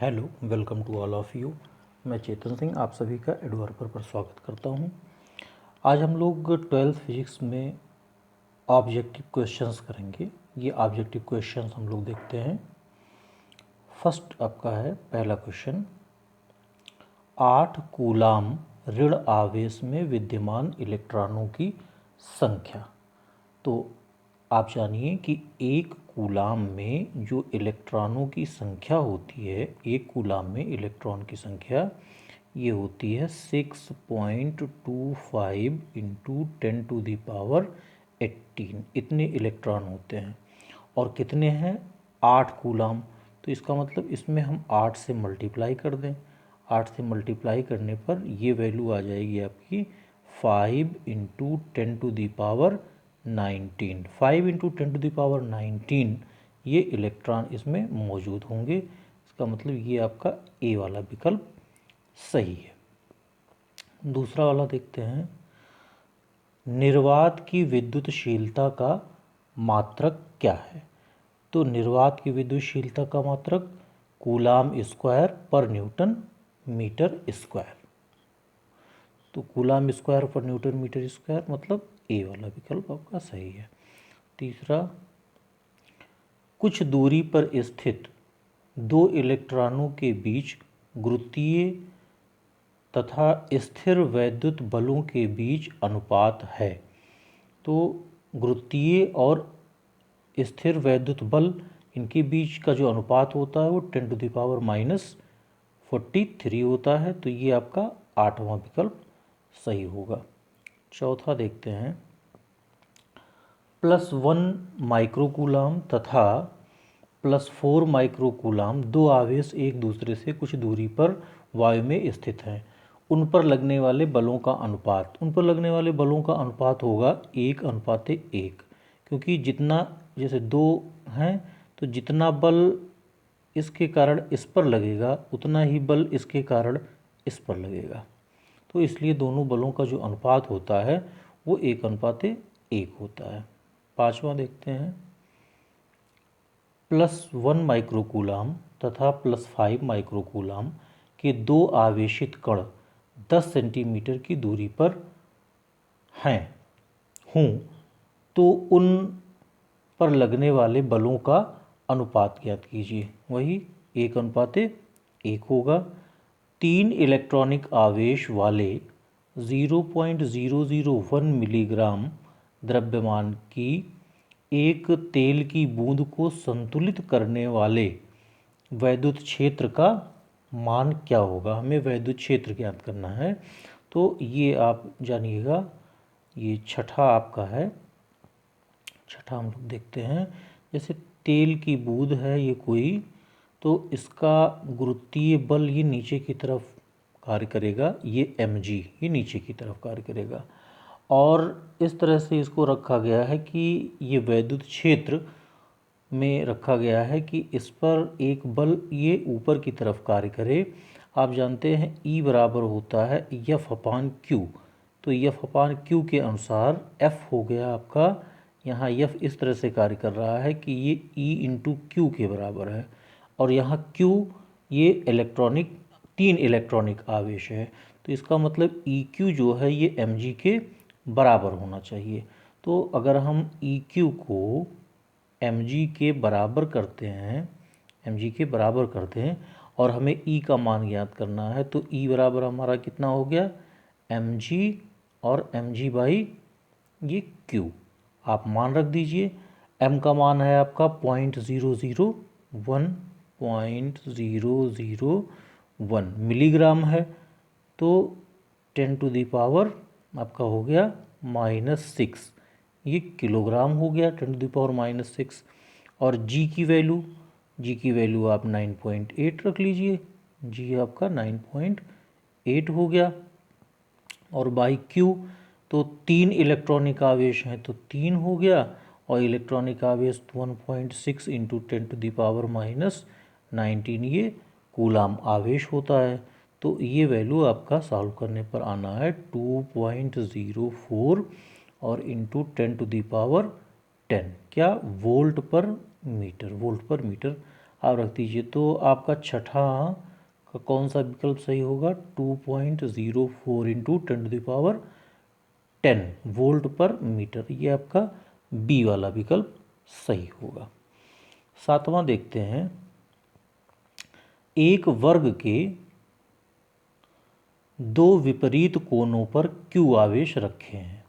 Hello, welcome to all of you. मैं चेतन सिंह आप सभी का एडवर्कर पर स्वागत करता हूं। आज हम लोग 12th फिजिक्स में ऑब्जेक्टिव क्वेश्चंस करेंगे। ये ऑब्जेक्टिव क्वेश्चंस हम लोग देखते हैं। फर्स्ट आपका है पहला क्वेश्चन, 8 कूलाम ऋण आवेश में विद्यमान इलेक्ट्रॉनों की संख्या। तो आप जानिए कि एक कूलाम में जो इलेक्ट्रॉनों की संख्या होती है, एक कूलाम में इलेक्ट्रॉन की संख्या ये होती है 6.25 इंटू 10⁻18। इतने इलेक्ट्रॉन होते हैं और कितने हैं 8 कूलाम। तो इसका मतलब इसमें हम 8 से मल्टीप्लाई कर दें। 8 से मल्टीप्लाई करने पर ये वैल्यू आ जाएगी आपकी 5 इंटू 10⁻19। 5 इंटू 10⁻19 ये इलेक्ट्रॉन इसमें मौजूद होंगे। इसका मतलब ये आपका ए वाला विकल्प सही है। दूसरा वाला देखते हैं, निर्वात की विद्युतशीलता का मात्रक क्या है। तो निर्वात की विद्युतशीलता का मात्रक कूलाम स्क्वायर पर न्यूटन मीटर स्क्वायर। तो कूलाम स्क्वायर पर न्यूटन मीटर स्क्वायर मतलब ए वाला विकल्प आपका सही है। तीसरा, कुछ दूरी पर स्थित दो इलेक्ट्रॉनों के बीच गुरुत्वीय तथा स्थिर वैद्युत बलों के बीच अनुपात है। तो गुरुत्वीय और स्थिर वैद्युत बल इनके बीच का जो अनुपात होता है वो 10⁻43 होता है। तो ये आपका 8वां विकल्प सही होगा। चौथा देखते हैं, +1 माइक्रोकूलाम तथा +4 माइक्रोकूलाम दो आवेश एक दूसरे से कुछ दूरी पर वायु में स्थित हैं। उन पर लगने वाले बलों का अनुपात, उन पर लगने वाले बलों का अनुपात होगा 1:1, क्योंकि जितना जैसे दो हैं तो जितना बल इसके कारण इस पर लगेगा उतना ही बल इसके कारण इस पर लगेगा। तो इसलिए दोनों बलों का जो अनुपात होता है वो 1:1 होता है। पांचवा देखते हैं, +1 माइक्रोकूलाम तथा +5 माइक्रोकूलाम के दो आवेशित कण 10 सेंटीमीटर की दूरी पर हों तो उन पर लगने वाले बलों का अनुपात ज्ञात कीजिए। वही 1:1 होगा। 3 इलेक्ट्रॉनिक आवेश वाले 0.001 मिलीग्राम द्रव्यमान की एक तेल की बूंद को संतुलित करने वाले वैद्युत क्षेत्र का मान क्या होगा। हमें वैद्युत क्षेत्र ज्ञात करना है। तो ये आप जानिएगा, ये छठा आपका है। छठा हम लोग देखते हैं, जैसे तेल की बूंद है ये कोई, तो इसका गुरुत्वीय बल ये नीचे की तरफ कार्य करेगा, ये mg ये नीचे की तरफ कार्य करेगा। और इस तरह से इसको रखा गया है कि ये वैद्युत क्षेत्र में रखा गया है कि इस पर एक बल ये ऊपर की तरफ कार्य करे। आप जानते हैं E बराबर होता है F/Q। तो F/Q के अनुसार F हो गया आपका, यहाँ F इस तरह से कार्य कर रहा है कि ये E/Q के बराबर है। और यहाँ Q ये इलेक्ट्रॉनिक 3 इलेक्ट्रॉनिक आवेश है। तो इसका मतलब EQ जो है ये mg के बराबर होना चाहिए। तो अगर हम EQ को mg के बराबर करते हैं, mg के बराबर करते हैं और हमें E का मान ज्ञात करना है, तो E बराबर हमारा कितना हो गया mg और mg बाई ये Q। आप मान रख दीजिए। m का मान है आपका 0.001 मिलीग्राम है। तो 10⁻⁻ आपका हो गया -6, ये किलोग्राम हो गया 10⁻⁻6। और g की वैल्यू आप 9.8 रख लीजिए। g आपका 9.8 हो गया। और बाई Q तो 3 इलेक्ट्रॉनिक आवेश हैं तो 3 हो गया, और इलेक्ट्रॉनिक आवेश 1.6 इंटू 10⁻⁻19 ये कूलाम आवेश होता है। तो ये वैल्यू आपका सॉल्व करने पर आना है 2.04 और इंटू 10⁻10 क्या वोल्ट पर मीटर आप रख दीजिए। तो आपका छठा का कौन सा विकल्प सही होगा? 2.04 इंटू 10 वोल्ट पर मीटर, ये आपका बी वाला विकल्प सही होगा। सातवां देखते हैं, एक वर्ग के दो विपरीत कोनों पर Q आवेश रखे हैं,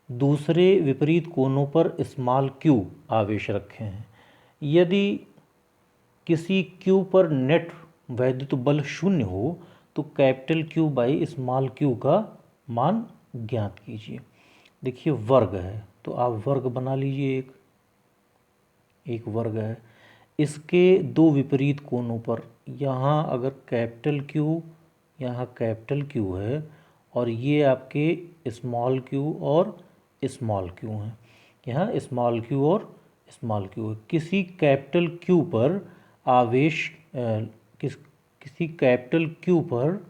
दूसरे विपरीत कोनों पर स्मॉल q आवेश रखे हैं। यदि किसी Q पर नेट वैद्युत बल शून्य हो तो capital Q by small q का मान ज्ञात कीजिए। देखिए वर्ग है तो आप वर्ग बना लीजिए, एक वर्ग है, इसके दो विपरीत कोनों पर, यहाँ अगर कैपिटल Q, यहाँ कैपिटल Q है और ये आपके स्मॉल q और स्मॉल q हैं, यहाँ स्मॉल q और स्मॉल q है। किसी कैपिटल Q पर आवेश किसी कैपिटल Q पर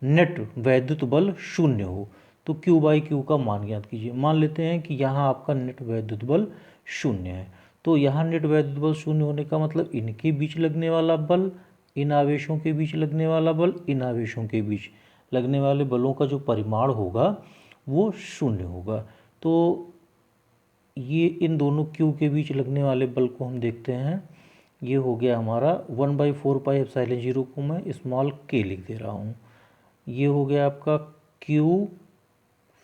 नेट वैद्युत बल शून्य हो तो Q बाई Q का मान ज्ञात कीजिए। मान लेते हैं कि यहाँ आपका नेट वैद्युत बल शून्य है, तो यहाँ नेट वैद्युत बल शून्य होने का मतलब इनके बीच लगने वाला बल, इन आवेशों के बीच लगने वाला बल, इन आवेशों के बीच लगने वाले बलों का जो परिमाण होगा वो शून्य होगा। तो ये इन दोनों Q के बीच लगने वाले बल को हम देखते हैं, ये हो गया हमारा 1/4πε0 को मैं स्मॉल k लिख दे रहा हूँ। ये हो गया आपका Q,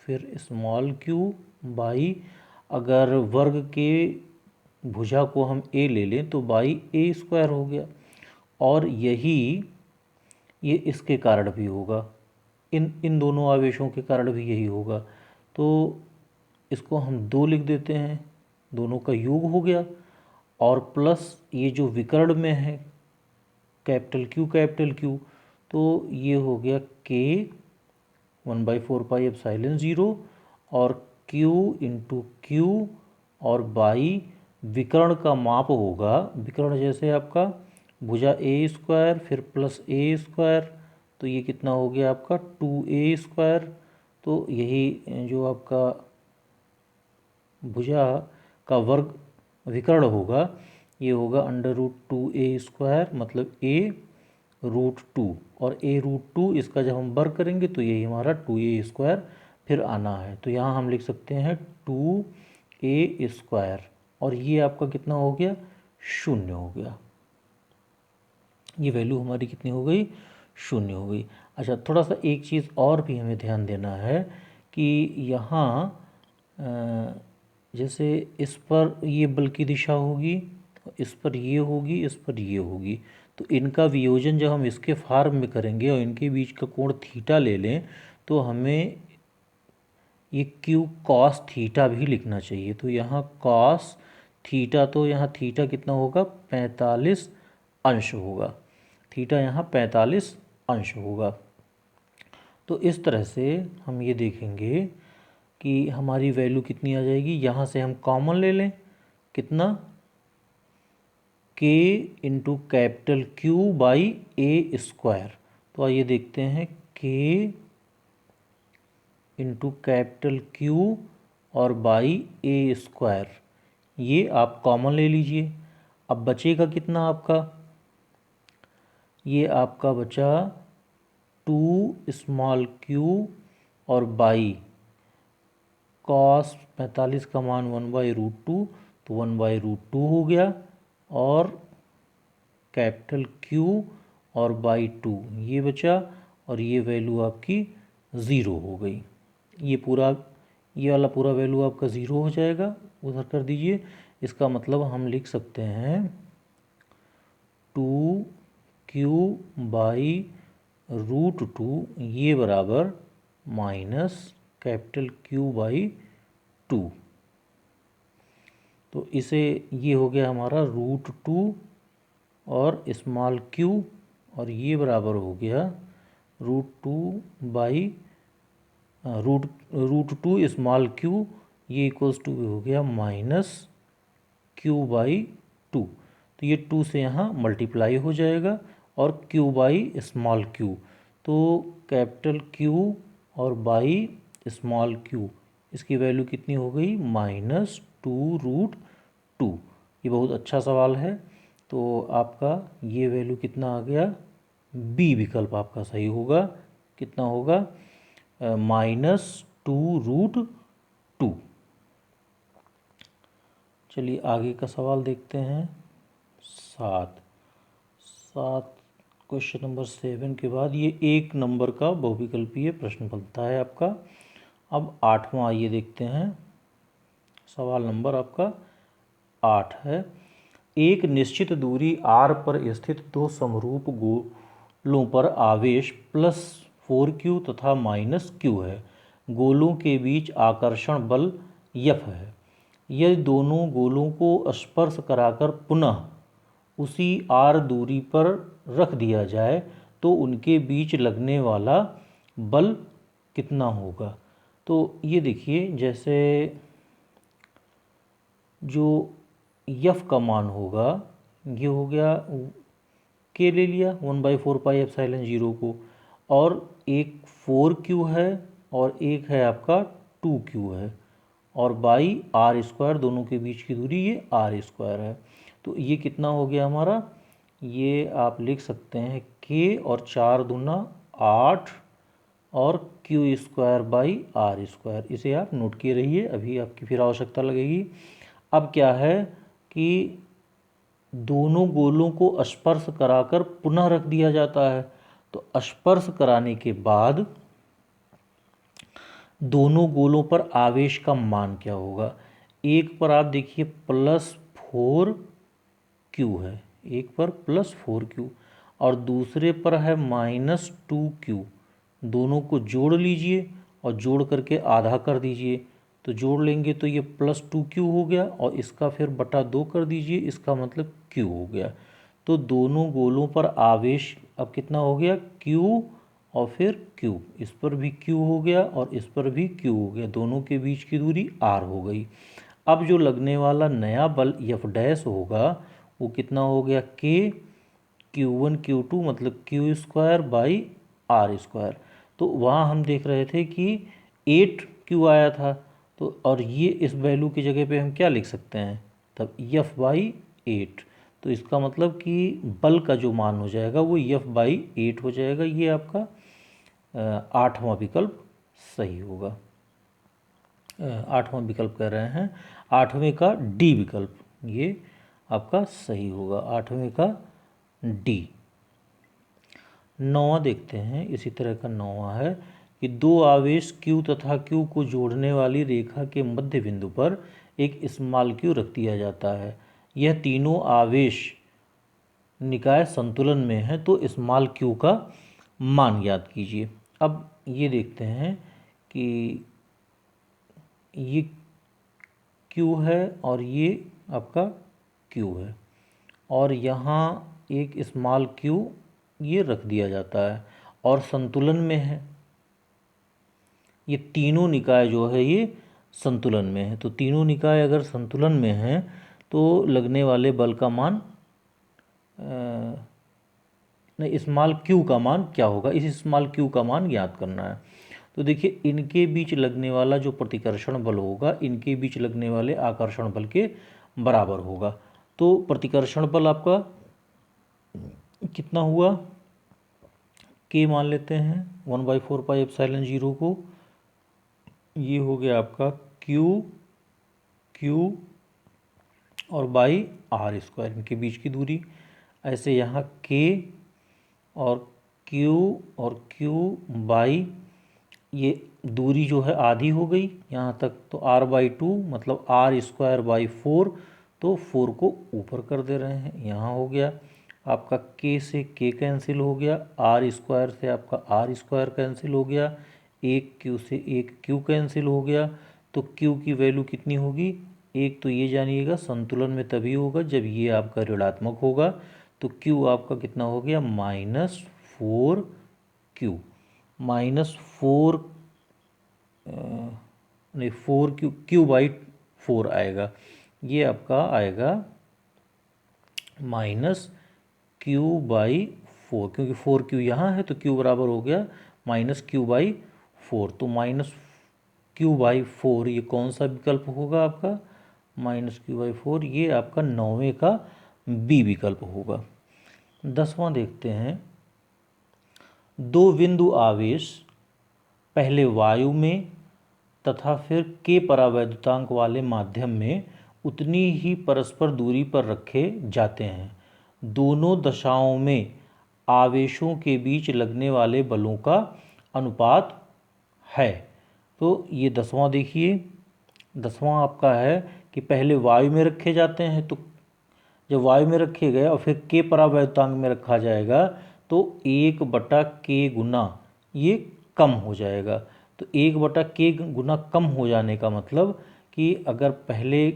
फिर स्मॉल q बाई, अगर वर्ग के भुजा को हम a ले लें तो बाई a² हो गया। और यही ये इसके कारण भी होगा, इन दोनों आवेशों के कारण भी यही होगा। तो इसको हम 2 लिख देते हैं, दोनों का योग हो गया, और प्लस ये जो विकर्ण में है कैपिटल Q, तो ये हो गया k 1/4πε0 और Q इंटू Q और बाई विकर्ण का माप होगा, विकर्ण जैसे आपका भुजा a² फिर प्लस a², तो ये कितना हो गया आपका 2a²। तो यही जो आपका भुजा का वर्ग विकर्ण होगा ये होगा √2a², मतलब a√2, और a√2 इसका जब हम वर्ग करेंगे तो यही हमारा 2a² फिर आना है। तो यहाँ हम लिख सकते हैं 2a², और ये आपका कितना हो गया? शून्य हो गया। ये वैल्यू हमारी कितनी हो गई? शून्य हो गई। अच्छा, थोड़ा सा एक चीज़ और भी हमें ध्यान देना है कि यहाँ जैसे इस पर ये बल की दिशा होगी, इस पर ये होगी, इस पर ये होगी, तो इनका वियोजन जब हम इसके फॉर्म में करेंगे और इनके बीच का कोण थीटा ले लें तो हमें ये Q cos थीटा भी लिखना चाहिए। तो यहाँ cos थीटा, तो यहाँ थीटा कितना होगा? 45 अंश होगा, थीटा यहाँ 45 अंश होगा। तो इस तरह से हम ये देखेंगे कि हमारी वैल्यू कितनी आ जाएगी। यहाँ से हम कॉमन ले लें, कितना? k into capital Q by a²। तो आइए देखते हैं, k इंटू कैपिटल Q और बाई a², ये आप कॉमन ले लीजिए। अब बचेगा कितना आपका? ये आपका बचा 2 स्मॉल q और बाई cos 45 का मान 1/√2, तो 1/√2 हो गया, और कैपिटल Q और बाई 2 ये बचा, और ये वैल्यू आपकी 0 हो गई। ये वाला पूरा वैल्यू आपका 0 हो जाएगा, उधर कर दीजिए। इसका मतलब हम लिख सकते हैं 2q बाई √2 ये बराबर माइनस कैपिटल Q बाई 2। तो इसे ये हो गया हमारा √2 और स्मॉल q, और ये बराबर हो गया √2 बाई √2 स्मॉल q, ये इक्वल्स टू हो गया माइनस q बाई 2। तो ये 2 से यहाँ मल्टीप्लाई हो जाएगा, और q बाई स्मॉल q, तो कैपिटल Q और बाई स्मॉल q, इसकी वैल्यू कितनी हो गई? -2√2। ये बहुत अच्छा सवाल है, तो आपका ये वैल्यू कितना आ गया, बी विकल्प आपका सही होगा। कितना होगा, -2√2। चलिए आगे का सवाल देखते हैं। 7 क्वेश्चन नंबर 7 के बाद ये 1 नंबर का बहुविकल्पीय प्रश्न बनता है आपका। अब 8वां आइए देखते हैं। सवाल नंबर आपका 8 है। एक निश्चित दूरी r पर स्थित दो समरूप गोलों पर आवेश +4q तथा -q है। गोलों के बीच आकर्षण बल F है। यदि दोनों गोलों को स्पर्श कराकर पुनः उसी r दूरी पर रख दिया जाए तो उनके बीच लगने वाला बल कितना होगा। तो ये देखिए, जैसे जो F का मान होगा, ये हो गया K ले लिया 1/4πε0 को, और एक 4Q है और एक है आपका 2Q है, और बाई r², दोनों के बीच की दूरी ये r² है। तो ये कितना हो गया हमारा, ये आप लिख सकते हैं K और 4 दूना 8 और Q²/r²। इसे आप नोट किए रहिए, अभी आपकी फिर आवश्यकता लगेगी। अब क्या है कि दोनों गोलों को स्पर्श कराकर पुनः रख दिया जाता है, तो स्पर्श कराने के बाद दोनों गोलों पर आवेश का मान क्या होगा। एक पर आप देखिए +4q है, एक पर +4q और दूसरे पर है -2q। दोनों को जोड़ लीजिए और जोड़ करके आधा कर दीजिए, तो जोड़ लेंगे तो ये +2q हो गया, और इसका फिर बटा 2 कर दीजिए, इसका मतलब q हो गया। तो दोनों गोलों पर आवेश अब कितना हो गया, q और फिर q, इस पर भी q हो गया और इस पर भी q हो गया, दोनों के बीच की दूरी r हो गई। अब जो लगने वाला नया बल F' होगा वो कितना हो गया, k Q1 Q2 मतलब Q²/r²। तो वहाँ हम देख रहे थे कि 8Q आया था, तो और ये इस वैल्यू की जगह पे हम क्या लिख सकते हैं, तब F/8। तो इसका मतलब कि बल का जो मान हो जाएगा वो F/8 हो जाएगा। ये आपका 8वां विकल्प सही होगा। 8वां विकल्प कह रहे हैं, 8वें का डी विकल्प ये आपका सही होगा, 8वें का डी। 9वां देखते हैं, इसी तरह का 9वां है कि दो आवेश Q तथा Q को जोड़ने वाली रेखा के मध्य बिंदु पर एक स्मॉल q रख दिया जाता है। यह तीनों आवेश निकाय संतुलन में है, तो स्मॉल q का मान ज्ञात कीजिए। अब ये देखते हैं कि ये Q है और ये आपका Q है, और यहाँ एक स्मॉल q ये रख दिया जाता है और संतुलन में है। ये तीनों निकाय जो है ये संतुलन में है, तो तीनों निकाय अगर संतुलन में है तो लगने वाले बल का मान नहीं, स्मॉल q का मान क्या होगा, इस स्मॉल q का मान ज्ञात करना है। तो देखिए, इनके बीच लगने वाला जो प्रतिकर्षण बल होगा इनके बीच लगने वाले आकर्षण बल के बराबर होगा। तो प्रतिकर्षण बल आपका कितना हुआ, k मान लेते हैं 1/4πε0 को, ये हो गया आपका q और बाई r², इनके बीच की दूरी। ऐसे यहाँ k और q बाई ये दूरी जो है आधी हो गई यहाँ तक, तो r/2 मतलब r²/4, तो 4 को ऊपर कर दे रहे हैं, यहाँ हो गया आपका k से k कैंसिल हो गया, r² से आपका r² कैंसिल हो गया, एक q से एक q कैंसिल हो गया। तो q की वैल्यू कितनी होगी, एक तो ये जानिएगा संतुलन में तभी होगा जब ये आपका ऋणात्मक होगा, तो q आपका कितना हो गया, -4q, -4 नहीं 4q, q/4 आएगा, ये आपका आएगा -q/4, क्योंकि 4q यहाँ है तो q बराबर हो गया -q/4। तो -q/4 ये कौन सा विकल्प होगा आपका, -q/4, ये आपका 9वें का बी विकल्प होगा। 10वां देखते हैं, दो बिंदु आवेश पहले वायु में तथा फिर के परावैद्युतांक वाले माध्यम में उतनी ही परस्पर दूरी पर रखे जाते हैं। दोनों दशाओं में आवेशों के बीच लगने वाले बलों का अनुपात है। तो ये 10वां देखिए, 10वां आपका है कि पहले वायु में रखे जाते हैं, तो जब वायु में रखे गए और फिर के परावैद्युतांक में रखा जाएगा तो 1/k गुना ये कम हो जाएगा। तो 1/k गुना कम हो जाने का मतलब कि अगर पहले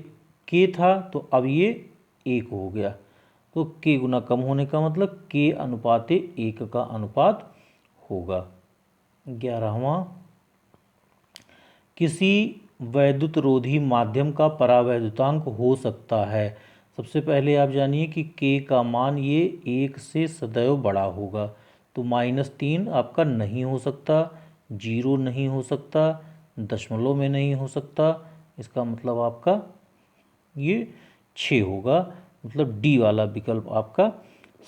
k था तो अब ये 1 हो गया। तो k गुना कम होने का मतलब k अनुपाते 1 का अनुपात होगा। 11वां, किसी वैद्युत रोधी माध्यम का परावैद्युतांक हो सकता है। सबसे पहले आप जानिए कि k का मान ये 1 से सदैव बड़ा होगा। तो -3 आपका नहीं हो सकता, 0 नहीं हो सकता, दशमलव में नहीं हो सकता। इसका मतलब आपका ये 6 होगा, मतलब डी वाला विकल्प आपका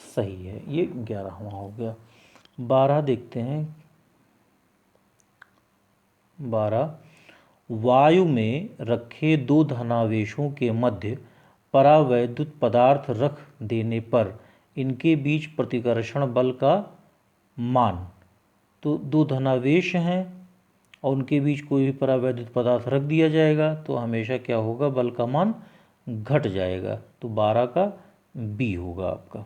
सही है। ये 11वां हो गया। 12 देखते हैं। 12, वायु में रखे दो धनावेशों के मध्य परावैद्युत पदार्थ रख देने पर इनके बीच प्रतिकर्षण बल का मान। तो दो धनावेश हैं और उनके बीच कोई भी परावैद्युत पदार्थ रख दिया जाएगा तो हमेशा क्या होगा, बल का मान घट जाएगा। तो 12 का बी होगा आपका।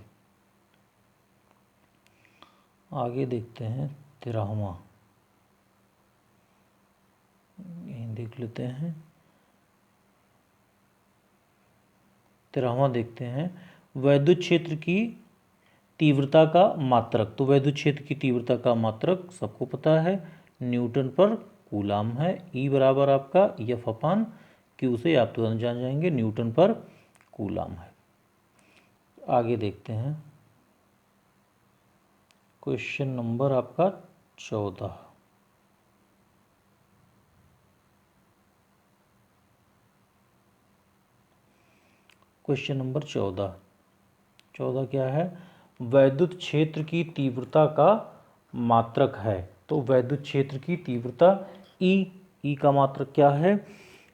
आगे देखते हैं 13वां, यहीं देख लेते हैं। 13वां देखते हैं, वैद्युत क्षेत्र की तीव्रता का मात्रक। तो वैद्युत क्षेत्र की तीव्रता का मात्रक सबको पता है, न्यूटन पर कूलाम है। ई बराबर आपका F/Q से आप तुरंत जान जाएंगे, न्यूटन पर कूलाम है। आगे देखते हैं क्वेश्चन नंबर आपका 14। क्वेश्चन नंबर 14 क्या है, वैद्युत क्षेत्र की तीव्रता का मात्रक है। तो वैद्युत क्षेत्र की तीव्रता ई का मात्रक क्या है,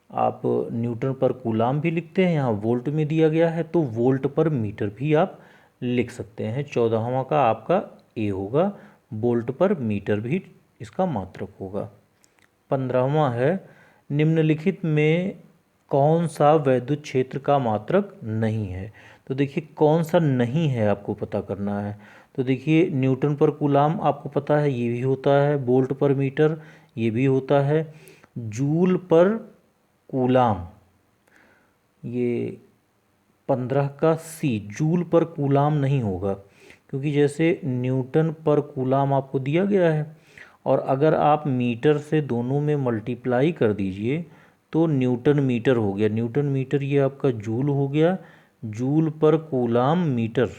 आप न्यूटन पर कूलाम भी लिखते हैं, यहाँ वोल्ट में दिया गया है तो वोल्ट पर मीटर भी आप लिख सकते हैं। 14वां का आपका ए होगा, वोल्ट पर मीटर भी इसका मात्रक होगा। 15वां है, निम्नलिखित में कौन सा वैद्युत क्षेत्र का मात्रक नहीं है। तो देखिए कौन सा नहीं है आपको पता करना है। तो देखिए न्यूटन पर कूलाम आपको पता है ये भी होता है, वोल्ट पर मीटर ये भी होता है, जूल पर कूलाम ये 15 का सी, जूल पर कूलाम नहीं होगा, क्योंकि जैसे न्यूटन पर कूलाम आपको दिया गया है और अगर आप मीटर से दोनों में मल्टीप्लाई कर दीजिए तो न्यूटन मीटर हो गया। न्यूटन मीटर ये आपका जूल हो गया, joule per coulomb metre,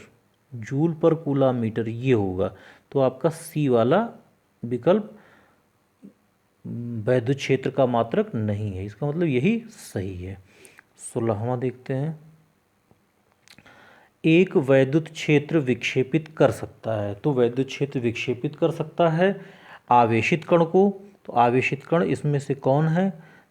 joule per coulomb metre ये होगा। तो आपका सी वाला विकल्प वैद्युत क्षेत्र का मात्रक नहीं है, इसका मतलब यही सही है। 16वां देखते हैं, एक वैद्युत क्षेत्र विक्षेपित कर सकता है। तो वैद्युत क्षेत्र विक्षेपित कर सकता है आवेशित कण को। तो आवेशित कण इसमें से कौन है,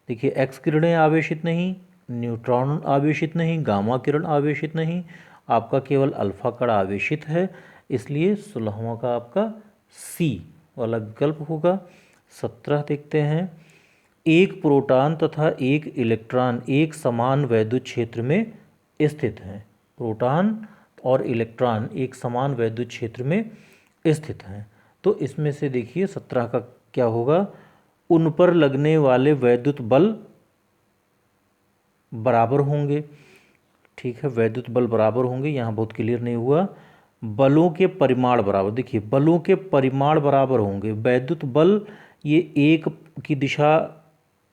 देखिए एक्स किरणें आवेशित नहीं, न्यूट्रॉन आवेशित नहीं, गामा किरण आवेशित नहीं, आपका केवल अल्फा कण आवेशित है। इसलिए 16वां का आपका सी वाला विकल्प होगा। 17 देखते हैं, एक प्रोटॉन तथा एक इलेक्ट्रॉन एक समान वैद्युत क्षेत्र में स्थित हैं। प्रोटॉन और इलेक्ट्रॉन एक समान वैद्युत क्षेत्र में स्थित हैं। तो इसमें से देखिए 17 का क्या होगा, उन पर लगने वाले वैद्युत बल बराबर होंगे। ठीक है, वैद्युत बल बराबर होंगे, यहाँ बहुत क्लियर नहीं हुआ। बलों के परिमाण बराबर, देखिए बलों के परिमाण बराबर होंगे। वैद्युत बल ये एक की दिशा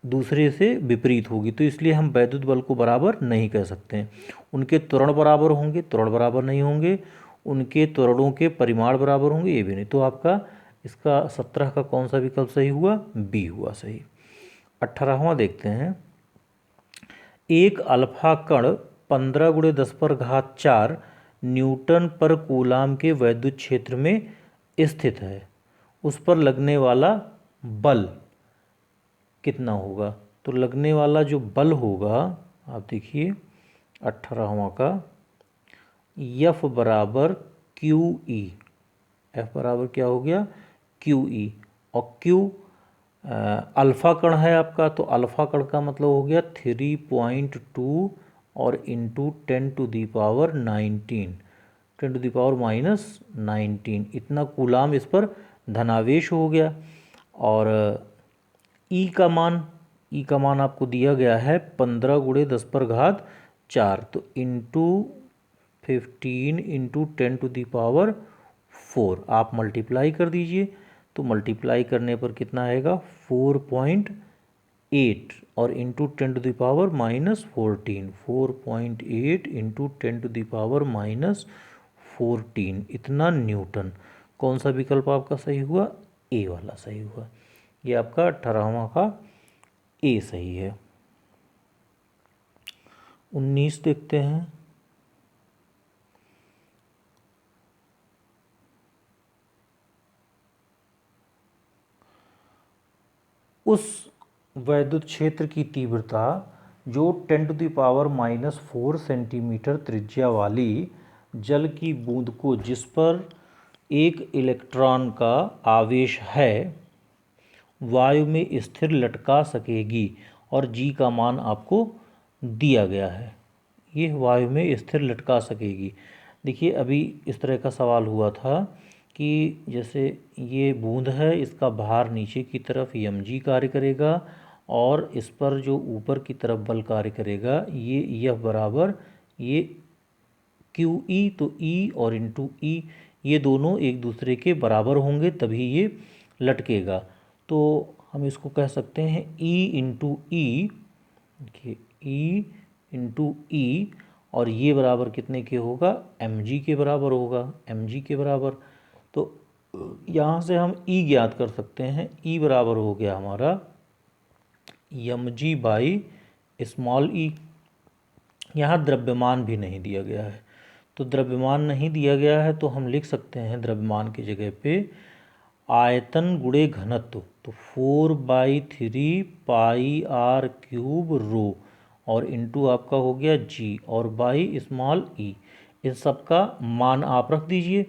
दूसरे से विपरीत होगी, तो इसलिए हम वैद्युत बल को बराबर नहीं कह सकते हैं। उनके त्वरण बराबर होंगे, त्वरण बराबर नहीं होंगे। उनके त्वरणों के परिमाण बराबर होंगे, ये भी नहीं। तो आपका इसका 17 का कौन सा विकल्प सही हुआ, बी हुआ सही। 18वां देखते हैं, एक अल्फा कण 15×10⁴ न्यूटन पर कूलाम के वैद्युत क्षेत्र में स्थित है, उस पर लगने वाला बल कितना होगा? तो लगने वाला जो बल होगा, आप देखिए 18वां का, F बराबर क्यू ई। F बराबर क्या हो गया? Q E. और Q अल्फ़ा कण है आपका, तो अल्फ़ा कण का मतलब हो गया 3.2 और इंटू 10⁻19, 10⁻−19, इतना कूलाम इस पर धनावेश हो गया। और ई का मान आपको दिया गया है 15×10⁴, तो इंटू 15 इंटू 10⁴ आप मल्टीप्लाई कर दीजिए, तो मल्टीप्लाई करने पर कितना आएगा? 4.8 और इंटू 10⁻−14, 4.8 इंटू 10⁻−14, इतना न्यूटन। कौन सा विकल्प आपका सही हुआ? ए वाला सही हुआ। ये आपका 18वां का ए सही है। 19 देखते हैं। उस वैद्युत क्षेत्र की तीव्रता जो 10⁻⁻4 सेंटीमीटर त्रिज्या वाली जल की बूंद को, जिस पर एक इलेक्ट्रॉन का आवेश है, वायु में स्थिर लटका सकेगी, और जी का मान आपको दिया गया है। ये वायु में स्थिर लटका सकेगी। देखिए अभी इस तरह का सवाल हुआ था कि जैसे ये बूंद है, इसका भार नीचे की तरफ mg कार्य करेगा, और इस पर जो ऊपर की तरफ बल कार्य करेगा, ये F बराबर ये क्यू ई, तो ई और इंटू ई ये दोनों एक दूसरे के बराबर होंगे, तभी ये लटकेगा। तो हम इसको कह सकते हैं E इंटू ई, देखिए E इंटू ई, और ये बराबर कितने के होगा? mg के बराबर होगा, mg के बराबर। तो यहाँ से हम E ज्ञात कर सकते हैं। E बराबर हो गया हमारा mg बाई स्मॉल ई। यहाँ द्रव्यमान भी नहीं दिया गया है, तो द्रव्यमान नहीं दिया गया है तो हम लिख सकते हैं द्रव्यमान की जगह पे आयतन गुणे घनत्व, तो 4/3 πr³ रो, और इंटू आपका हो गया g, और बाई स्मॉल ई। इन सब का मान आप रख दीजिए,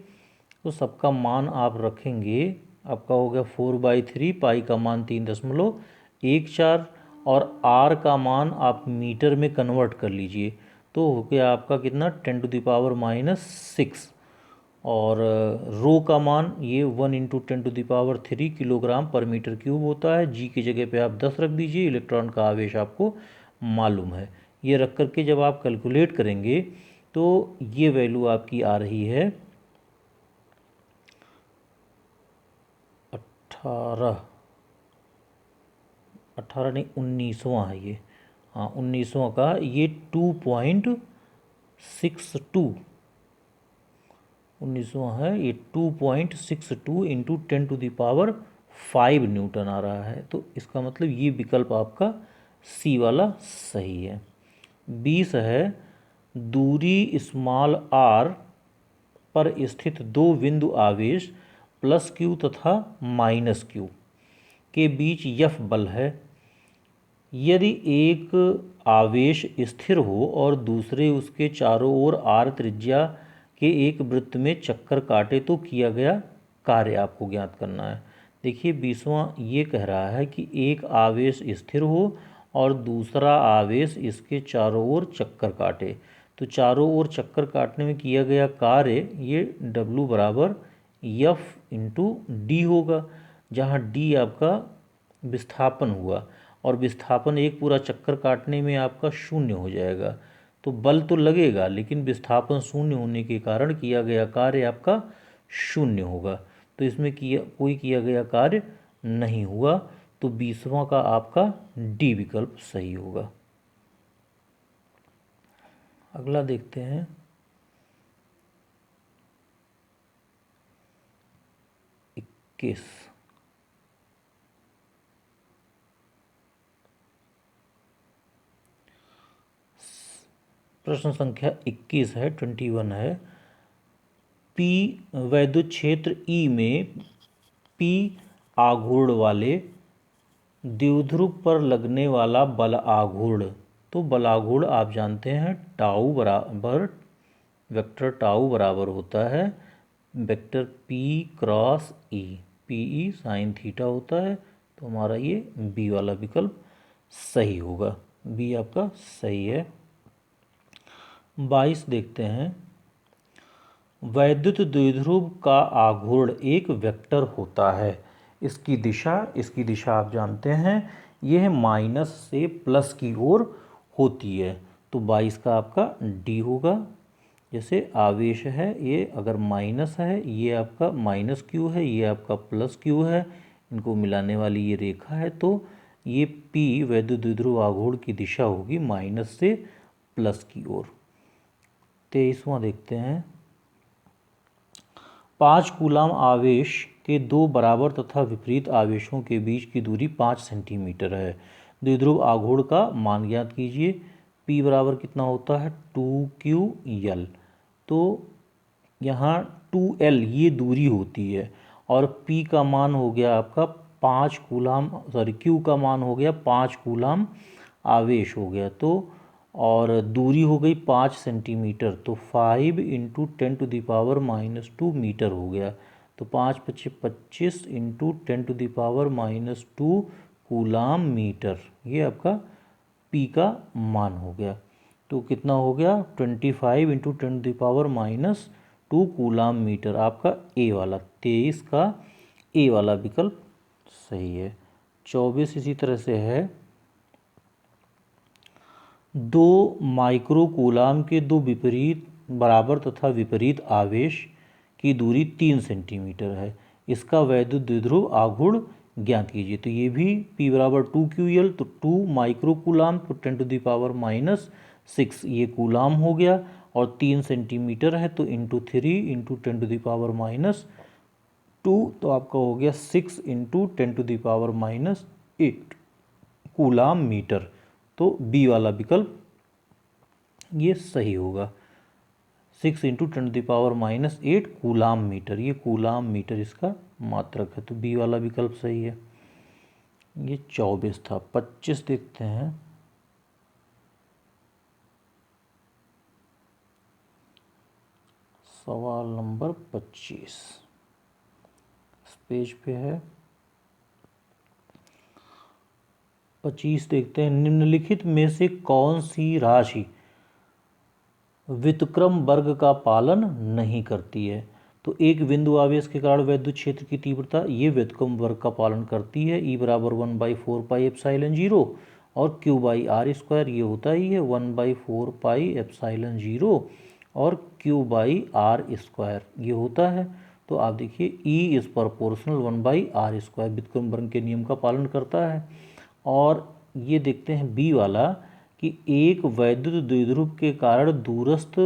तो सबका मान आप रखेंगे, आपका हो गया 4/3, पाई का मान 3.14, और r का मान आप मीटर में कन्वर्ट कर लीजिए, तो हो गया आपका कितना? 10⁻⁻6, और रो का मान ये 1 इंटू 10⁻³ किलोग्राम पर मीटर क्यूब होता है। जी की जगह पे आप 10 रख दीजिए, इलेक्ट्रॉन का आवेश आपको मालूम है। ये रख करके जब आप कैलकुलेट करेंगे तो ये वैल्यू आपकी आ रही है 18 नहीं 19वां है ये, हाँ 19वां का, ये 2.62, 19वां है ये 2.62 इंटू 10⁵ न्यूटन आ रहा है। तो इसका मतलब ये विकल्प आपका सी वाला सही है। 20 है, दूरी स्मॉल r पर स्थित दो बिंदु आवेश प्लस q तथा माइनस q के बीच F बल है। यदि एक आवेश स्थिर हो और दूसरे उसके चारों ओर r त्रिज्या के एक वृत्त में चक्कर काटे, तो किया गया कार्य आपको ज्ञात करना है। देखिए 20वां ये कह रहा है कि एक आवेश स्थिर हो और दूसरा आवेश इसके चारों ओर चक्कर काटे, तो चारों ओर चक्कर काटने में किया गया कार्य ये W बराबर F इंटू डी होगा, जहाँ D आपका विस्थापन हुआ, और विस्थापन एक पूरा चक्कर काटने में आपका 0 हो जाएगा। तो बल तो लगेगा, लेकिन विस्थापन 0 होने के कारण किया गया कार्य आपका 0 होगा। तो इसमें कोई किया गया कार्य नहीं हुआ, तो 20वां का आपका डी विकल्प सही होगा। अगला देखते हैं। इक्कीस, प्रश्न संख्या 21 है, 21 है। पी वैद्युत क्षेत्र ई में पी आघूर्ण वाले द्विध्रुव पर लगने वाला बल आघूर्ण, तो बल आघूर्ण आप जानते हैं टाउ बराबर वेक्टर टाउ बराबर होता है वेक्टर पी क्रॉस ई, पी ई साइन थीटा होता है। तो हमारा ये बी वाला विकल्प सही होगा, बी आपका सही है। 22 देखते हैं। वैद्युत द्विध्रुव का आघूर्ण एक वेक्टर होता है, इसकी दिशा आप जानते हैं यह माइनस से प्लस की ओर होती है। तो 22 का आपका डी होगा। जैसे आवेश है, ये अगर माइनस है, ये आपका माइनस क्यू है, ये आपका प्लस क्यू है, इनको मिलाने वाली ये रेखा है, तो ये पी वैद्युत द्विध्रुव आघूर्ण की दिशा होगी माइनस से प्लस की ओर। 23वां देखते हैं। 5 कूलाम आवेश के दो बराबर तथा विपरीत आवेशों के बीच की दूरी 5 सेंटीमीटर है। द्विध्रुव आघूर्ण का मान ज्ञात कीजिए। P बराबर कितना होता है 2QL। तो यहाँ 2L ये दूरी होती है और P का मान हो गया आपका 5 कूलाम, Q का मान हो गया 5 कूलाम आवेश हो गया। तो और दूरी हो गई 5 सेंटीमीटर, तो 5 × 10⁻⁻² मीटर हो गया। तो 5 × 5 = 25 × 10⁻⁻² कूलाम मीटर, ये आपका P का मान हो गया। तो कितना हो गया 25 × 10⁻⁻² कूलाम मीटर, आपका ए वाला 23 का ए वाला विकल्प सही है। 24 इसी तरह से है। 2 माइक्रो कूलाम के दो बराबर तथा विपरीत आवेश की दूरी 3 सेंटीमीटर है, इसका वैद्युत द्विध्रुव आघूर्ण ज्ञात कीजिए। तो ये भी P बराबर 2QL, तो 2 माइक्रो कूलाम, तो 10⁻⁻6 ये कूलाम हो गया और 3 सेंटीमीटर है, तो × 3 × 10⁻⁻², तो आपका हो गया 6 × 10⁻⁸ कूलाम मीटर। तो बी वाला विकल्प ये सही होगा। 6 × 10⁻⁸ कूलाम मीटर, ये कूलाम मीटर इसका मात्रक है, तो बी वाला विकल्प सही है। ये 24 था। 25 देखते हैं। सवाल नंबर 25 इस पेज पे है। 25 देखते हैं। निम्नलिखित में से कौन सी राशि व्युत्क्रम वर्ग का पालन नहीं करती है? तो एक बिंदु आवेश के कारण वैद्युत क्षेत्र की तीव्रता ये व्युत्क्रम वर्ग का पालन करती है। E बराबर 1/4πε0 और Q/r² ये होता ही है 1/4πε0 और Q/r² ये होता है। तो आप देखिए E इज प्रोपोर्शनल 1/r², व्युत्क्रम वर्ग के नियम का पालन करता है। और ये देखते हैं बी वाला कि एक वैद्युत द्विध्रुव के कारण दूरस्थ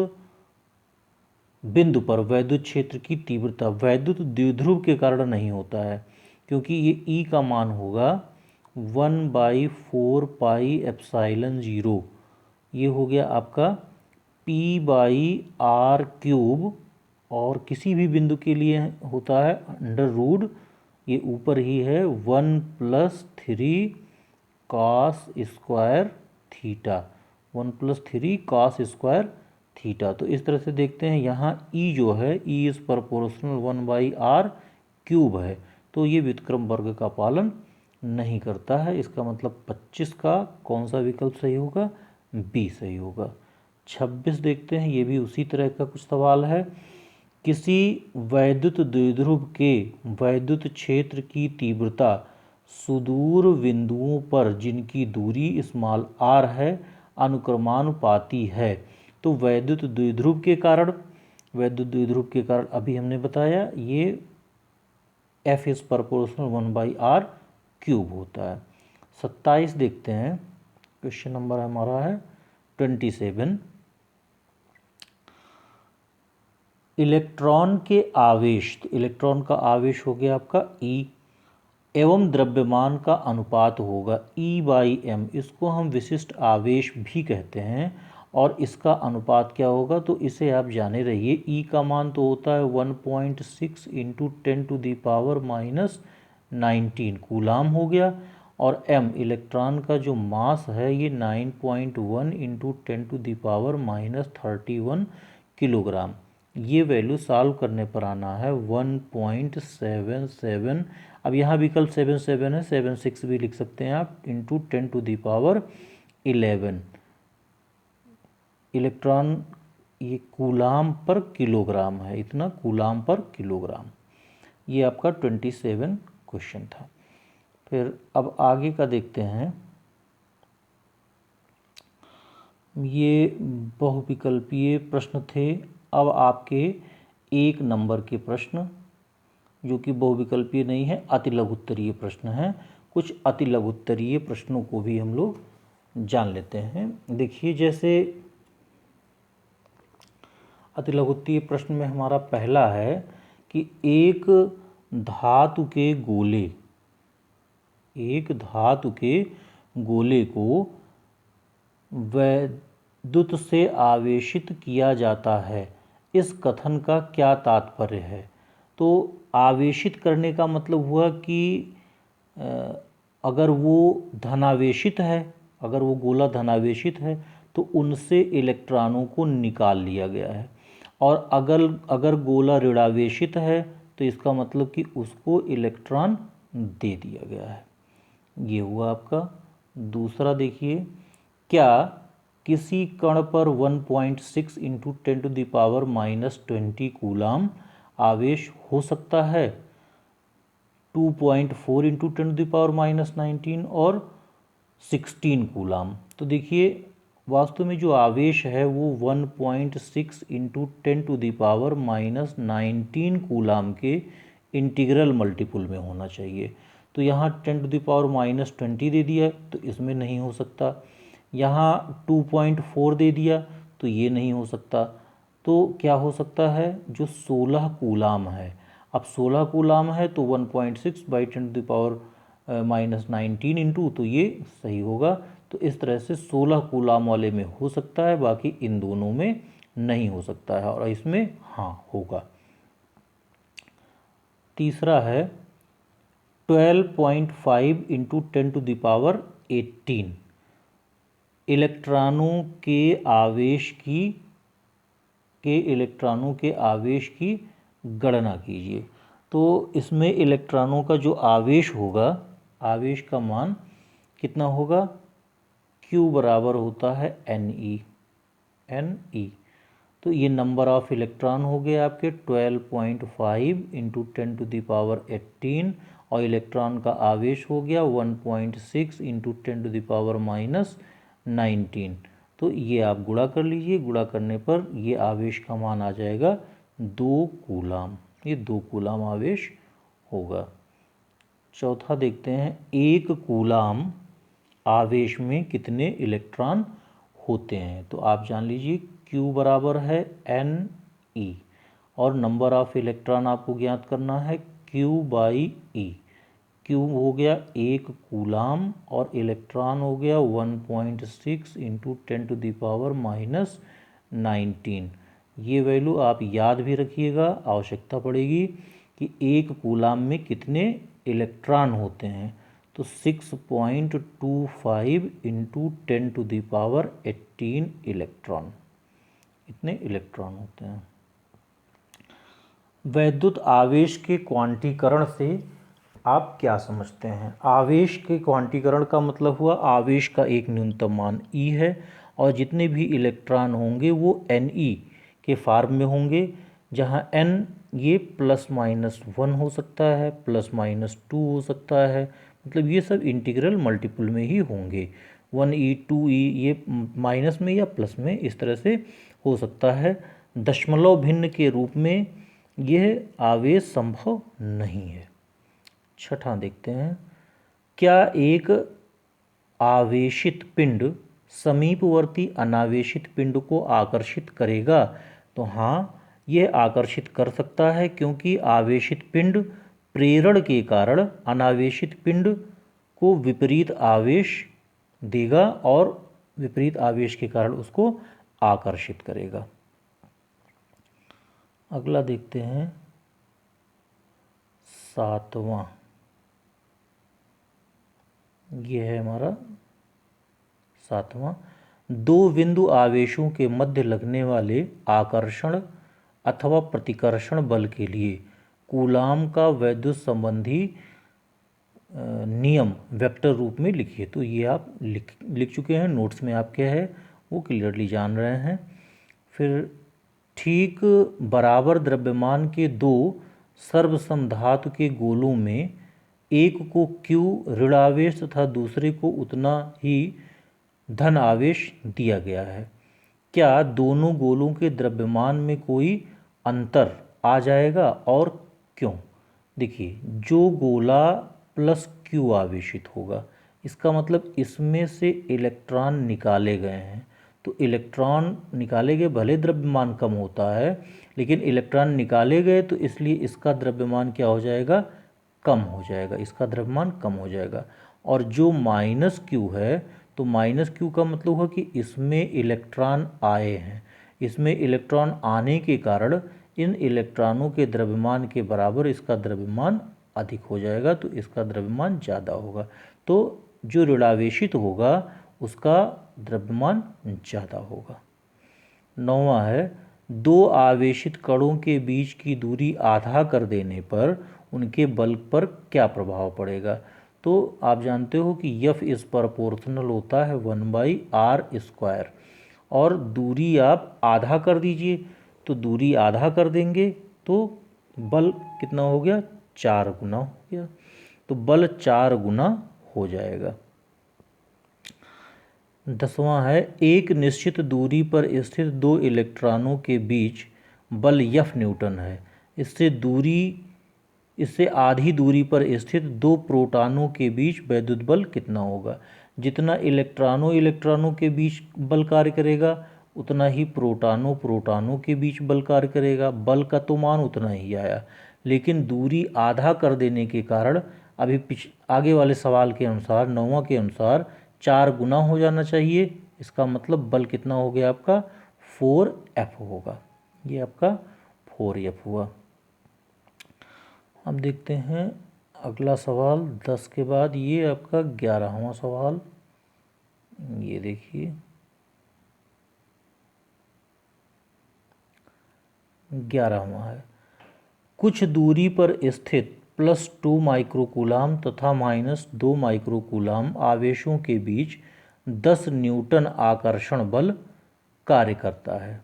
बिंदु पर वैद्युत क्षेत्र की तीव्रता वैद्युत द्विध्रुव के कारण नहीं होता है, क्योंकि ये E का मान होगा 1/4πε0, ये हो गया आपका P/r³, और किसी भी बिंदु के लिए होता है √, ये ऊपर ही है 1 + 3 cos² थीटा, 1 + 3 cos² थीटा। तो इस तरह से देखते हैं यहाँ E जो है E इज प्रोपोर्शनल 1/r³ है, तो ये व्युत्क्रम वर्ग का पालन नहीं करता है। इसका मतलब 25 का कौन सा विकल्प सही होगा? बी सही होगा। 26 देखते हैं। ये भी उसी तरह का कुछ सवाल है। किसी वैद्युत द्विध्रुव के वैद्युत क्षेत्र की तीव्रता सुदूर बिंदुओं पर जिनकी दूरी r है अनुक्रमानुपाती है। तो वैद्युत द्विध्रुव के कारण अभी हमने बताया ये F इज प्रोपोर्शनल 1/r³ होता है। 27 देखते हैं। क्वेश्चन नंबर हमारा है 27। इलेक्ट्रॉन के आवेश, तो इलेक्ट्रॉन का आवेश हो गया आपका E एवं द्रव्यमान का अनुपात होगा E/m, इसको हम विशिष्ट आवेश भी कहते हैं। और इसका अनुपात क्या होगा, तो इसे आप जाने रहिए। ई का मान तो होता है 1.6 इंटू 10⁻⁻19 कूलाम हो गया, और एम इलेक्ट्रॉन का जो मास है ये 9.1 इंटू 10⁻⁻31 किलोग्राम। ये वैल्यू सॉल्व करने पर आना है 1.77। अब यहाँ विकल्प 77 है, 76 भी लिख सकते हैं आप, इंटू 10⁻11 इलेक्ट्रॉन, ये कूलाम पर किलोग्राम है, इतना कूलाम पर किलोग्राम। ये आपका 27 क्वेश्चन था। फिर अब आगे का देखते हैं। ये बहुविकल्पीय प्रश्न थे। अब आपके 1 नंबर के प्रश्न जो कि बहुविकल्पीय नहीं है, अति लघुत्तरीय प्रश्न हैं। कुछ अति लघुत्तरीय प्रश्नों को भी हम लोग जान लेते हैं। देखिए, जैसे अति लघुत्तरीय प्रश्न में हमारा पहला है कि एक धातु के गोले को वैद्युत से आवेशित किया जाता है, इस कथन का क्या तात्पर्य है। तो आवेशित करने का मतलब हुआ कि अगर वो धनावेशित है, अगर वो गोला धनावेशित है तो उनसे इलेक्ट्रॉनों को निकाल लिया गया है, और अगर गोला ऋणावेशित है तो इसका मतलब कि उसको इलेक्ट्रॉन दे दिया गया है। ये हुआ आपका। दूसरा देखिए, क्या किसी कण पर 1.6 इंटू 10⁻⁻20 कूलाम आवेश हो सकता है, 2.4 इंटू 10⁻⁻19 और 16 कूलाम। तो देखिए, वास्तव में जो आवेश है वो 1.6 इंटू 10⁻⁻19 कूलाम के इंटीग्रल मल्टीपुल में होना चाहिए। तो यहाँ 10⁻⁻20 दे दिया तो इसमें नहीं हो सकता, यहाँ 2.4 दे दिया तो ये नहीं हो सकता। तो क्या हो सकता है, जो 16 कूलाम है। अब 16 कूलाम है तो 1.6 बाई 10⁻⁻19 इंटू, तो ये सही होगा। तो इस तरह से 16 कूलाम वाले में हो सकता है, बाकी इन दोनों में नहीं हो सकता है, और इसमें हाँ होगा। तीसरा है 12.5 इंटू 10⁻18 इलेक्ट्रॉनों के आवेश की गणना कीजिए। तो इसमें इलेक्ट्रॉनों का जो आवेश होगा, आवेश का मान कितना होगा, Q बराबर होता है Ne। तो ये नंबर ऑफ इलेक्ट्रॉन हो गए आपके 12.5 इंटू 10⁻18, और इलेक्ट्रॉन का आवेश हो गया 1.6 इंटू 10⁻⁻19। तो ये आप गुणा कर लीजिए, गुणा करने पर ये आवेश का मान आ जाएगा 2 कूलाम। ये 2 कूलाम आवेश होगा। चौथा देखते हैं, 1 कूलाम आवेश में कितने इलेक्ट्रॉन होते हैं। तो आप जान लीजिए Q बराबर है Ne, और नंबर ऑफ इलेक्ट्रॉन आपको ज्ञात करना है Q बाई E। Q हो गया 1 कूलाम और इलेक्ट्रॉन हो गया 1.6 इंटू 10⁻⁻19। ये वैल्यू आप याद भी रखिएगा, आवश्यकता पड़ेगी कि 1 कूलाम में कितने इलेक्ट्रॉन होते हैं। तो 6.25 इंटू 10⁻18 इलेक्ट्रॉन, इतने इलेक्ट्रॉन होते हैं। वैद्युत आवेश के क्वांटीकरण से आप क्या समझते हैं। आवेश के क्वांटीकरण का मतलब हुआ आवेश का एक न्यूनतम मान E है, और जितने भी इलेक्ट्रॉन होंगे वो Ne के फॉर्म में होंगे, जहाँ N ये ±1 हो सकता है, ±2 हो सकता है, मतलब ये सब इंटीग्रल मल्टीपल में ही होंगे। 1E 2E ये माइनस में या प्लस में इस तरह से हो सकता है। दशमलव भिन्न के रूप में यह आवेश संभव नहीं है। छठा देखते हैं, क्या एक आवेशित पिंड समीपवर्ती अनावेशित पिंड को आकर्षित करेगा। तो हाँ, यह आकर्षित कर सकता है, क्योंकि आवेशित पिंड प्रेरण के कारण अनावेशित पिंड को विपरीत आवेश देगा और विपरीत आवेश के कारण उसको आकर्षित करेगा। अगला देखते हैं 7वां। ये है हमारा 7वां। दो बिंदु आवेशों के मध्य लगने वाले आकर्षण अथवा प्रतिकर्षण बल के लिए कूलाम का वैद्युत संबंधी नियम वेक्टर रूप में लिखिए। तो ये आप लिख चुके हैं, नोट्स में आपके है वो क्लियरली जान रहे हैं। फिर ठीक बराबर द्रव्यमान के दो सर्वसमधातु के गोलों में एक को Q ऋण आवेश तथा दूसरे को उतना ही धन आवेश दिया गया है। क्या दोनों गोलों के द्रव्यमान में कोई अंतर आ जाएगा और क्यों? देखिए, जो गोला प्लस Q आवेशित होगा, इसका मतलब इसमें से इलेक्ट्रॉन निकाले गए हैं। तो इलेक्ट्रॉन निकाले गए, भले द्रव्यमान कम होता है, लेकिन इलेक्ट्रॉन निकाले गए तो इसलिए इसका द्रव्यमान क्या हो जाएगा? कम हो जाएगा, इसका द्रव्यमान कम हो जाएगा। और जो माइनस Q है, तो माइनस Q का मतलब हुआ कि इसमें इलेक्ट्रॉन आए हैं। इसमें इलेक्ट्रॉन आने के कारण इन इलेक्ट्रॉनों के द्रव्यमान के बराबर इसका द्रव्यमान अधिक हो जाएगा, तो इसका द्रव्यमान ज़्यादा होगा। तो जो ऋणावेशित होगा उसका द्रव्यमान ज़्यादा होगा। 9वां है, दो आवेशित कणों के बीच की दूरी आधा कर देने पर उनके बल पर क्या प्रभाव पड़ेगा? तो आप जानते हो कि F इस प्रोपोर्शनल होता है 1/r²। और दूरी आप आधा कर दीजिए, तो दूरी आधा कर देंगे तो बल कितना हो गया? 4 गुना हो गया। तो बल 4 गुना हो जाएगा। 10वां है, एक निश्चित दूरी पर स्थित दो इलेक्ट्रॉनों के बीच बल F न्यूटन है। इससे आधी दूरी पर स्थित दो प्रोटॉनों के बीच वैद्युत बल कितना होगा? जितना इलेक्ट्रॉनों के बीच बल कार्य करेगा, उतना ही प्रोटॉनों के बीच बल कार्य करेगा। बल का तो मान उतना ही आया, लेकिन दूरी आधा कर देने के कारण अभी आगे वाले सवाल के अनुसार 9वां के अनुसार 4 गुना हो जाना चाहिए। इसका मतलब बल कितना हो गया आपका? 4F होगा। ये आपका 4F हुआ। अब देखते हैं अगला सवाल 10 के बाद, ये आपका 11वां सवाल। ये देखिए 11वां है, कुछ दूरी पर स्थित +2 माइक्रोकूलाम तथा -2 माइक्रोकूलाम आवेशों के बीच 10 न्यूटन आकर्षण बल कार्य करता है।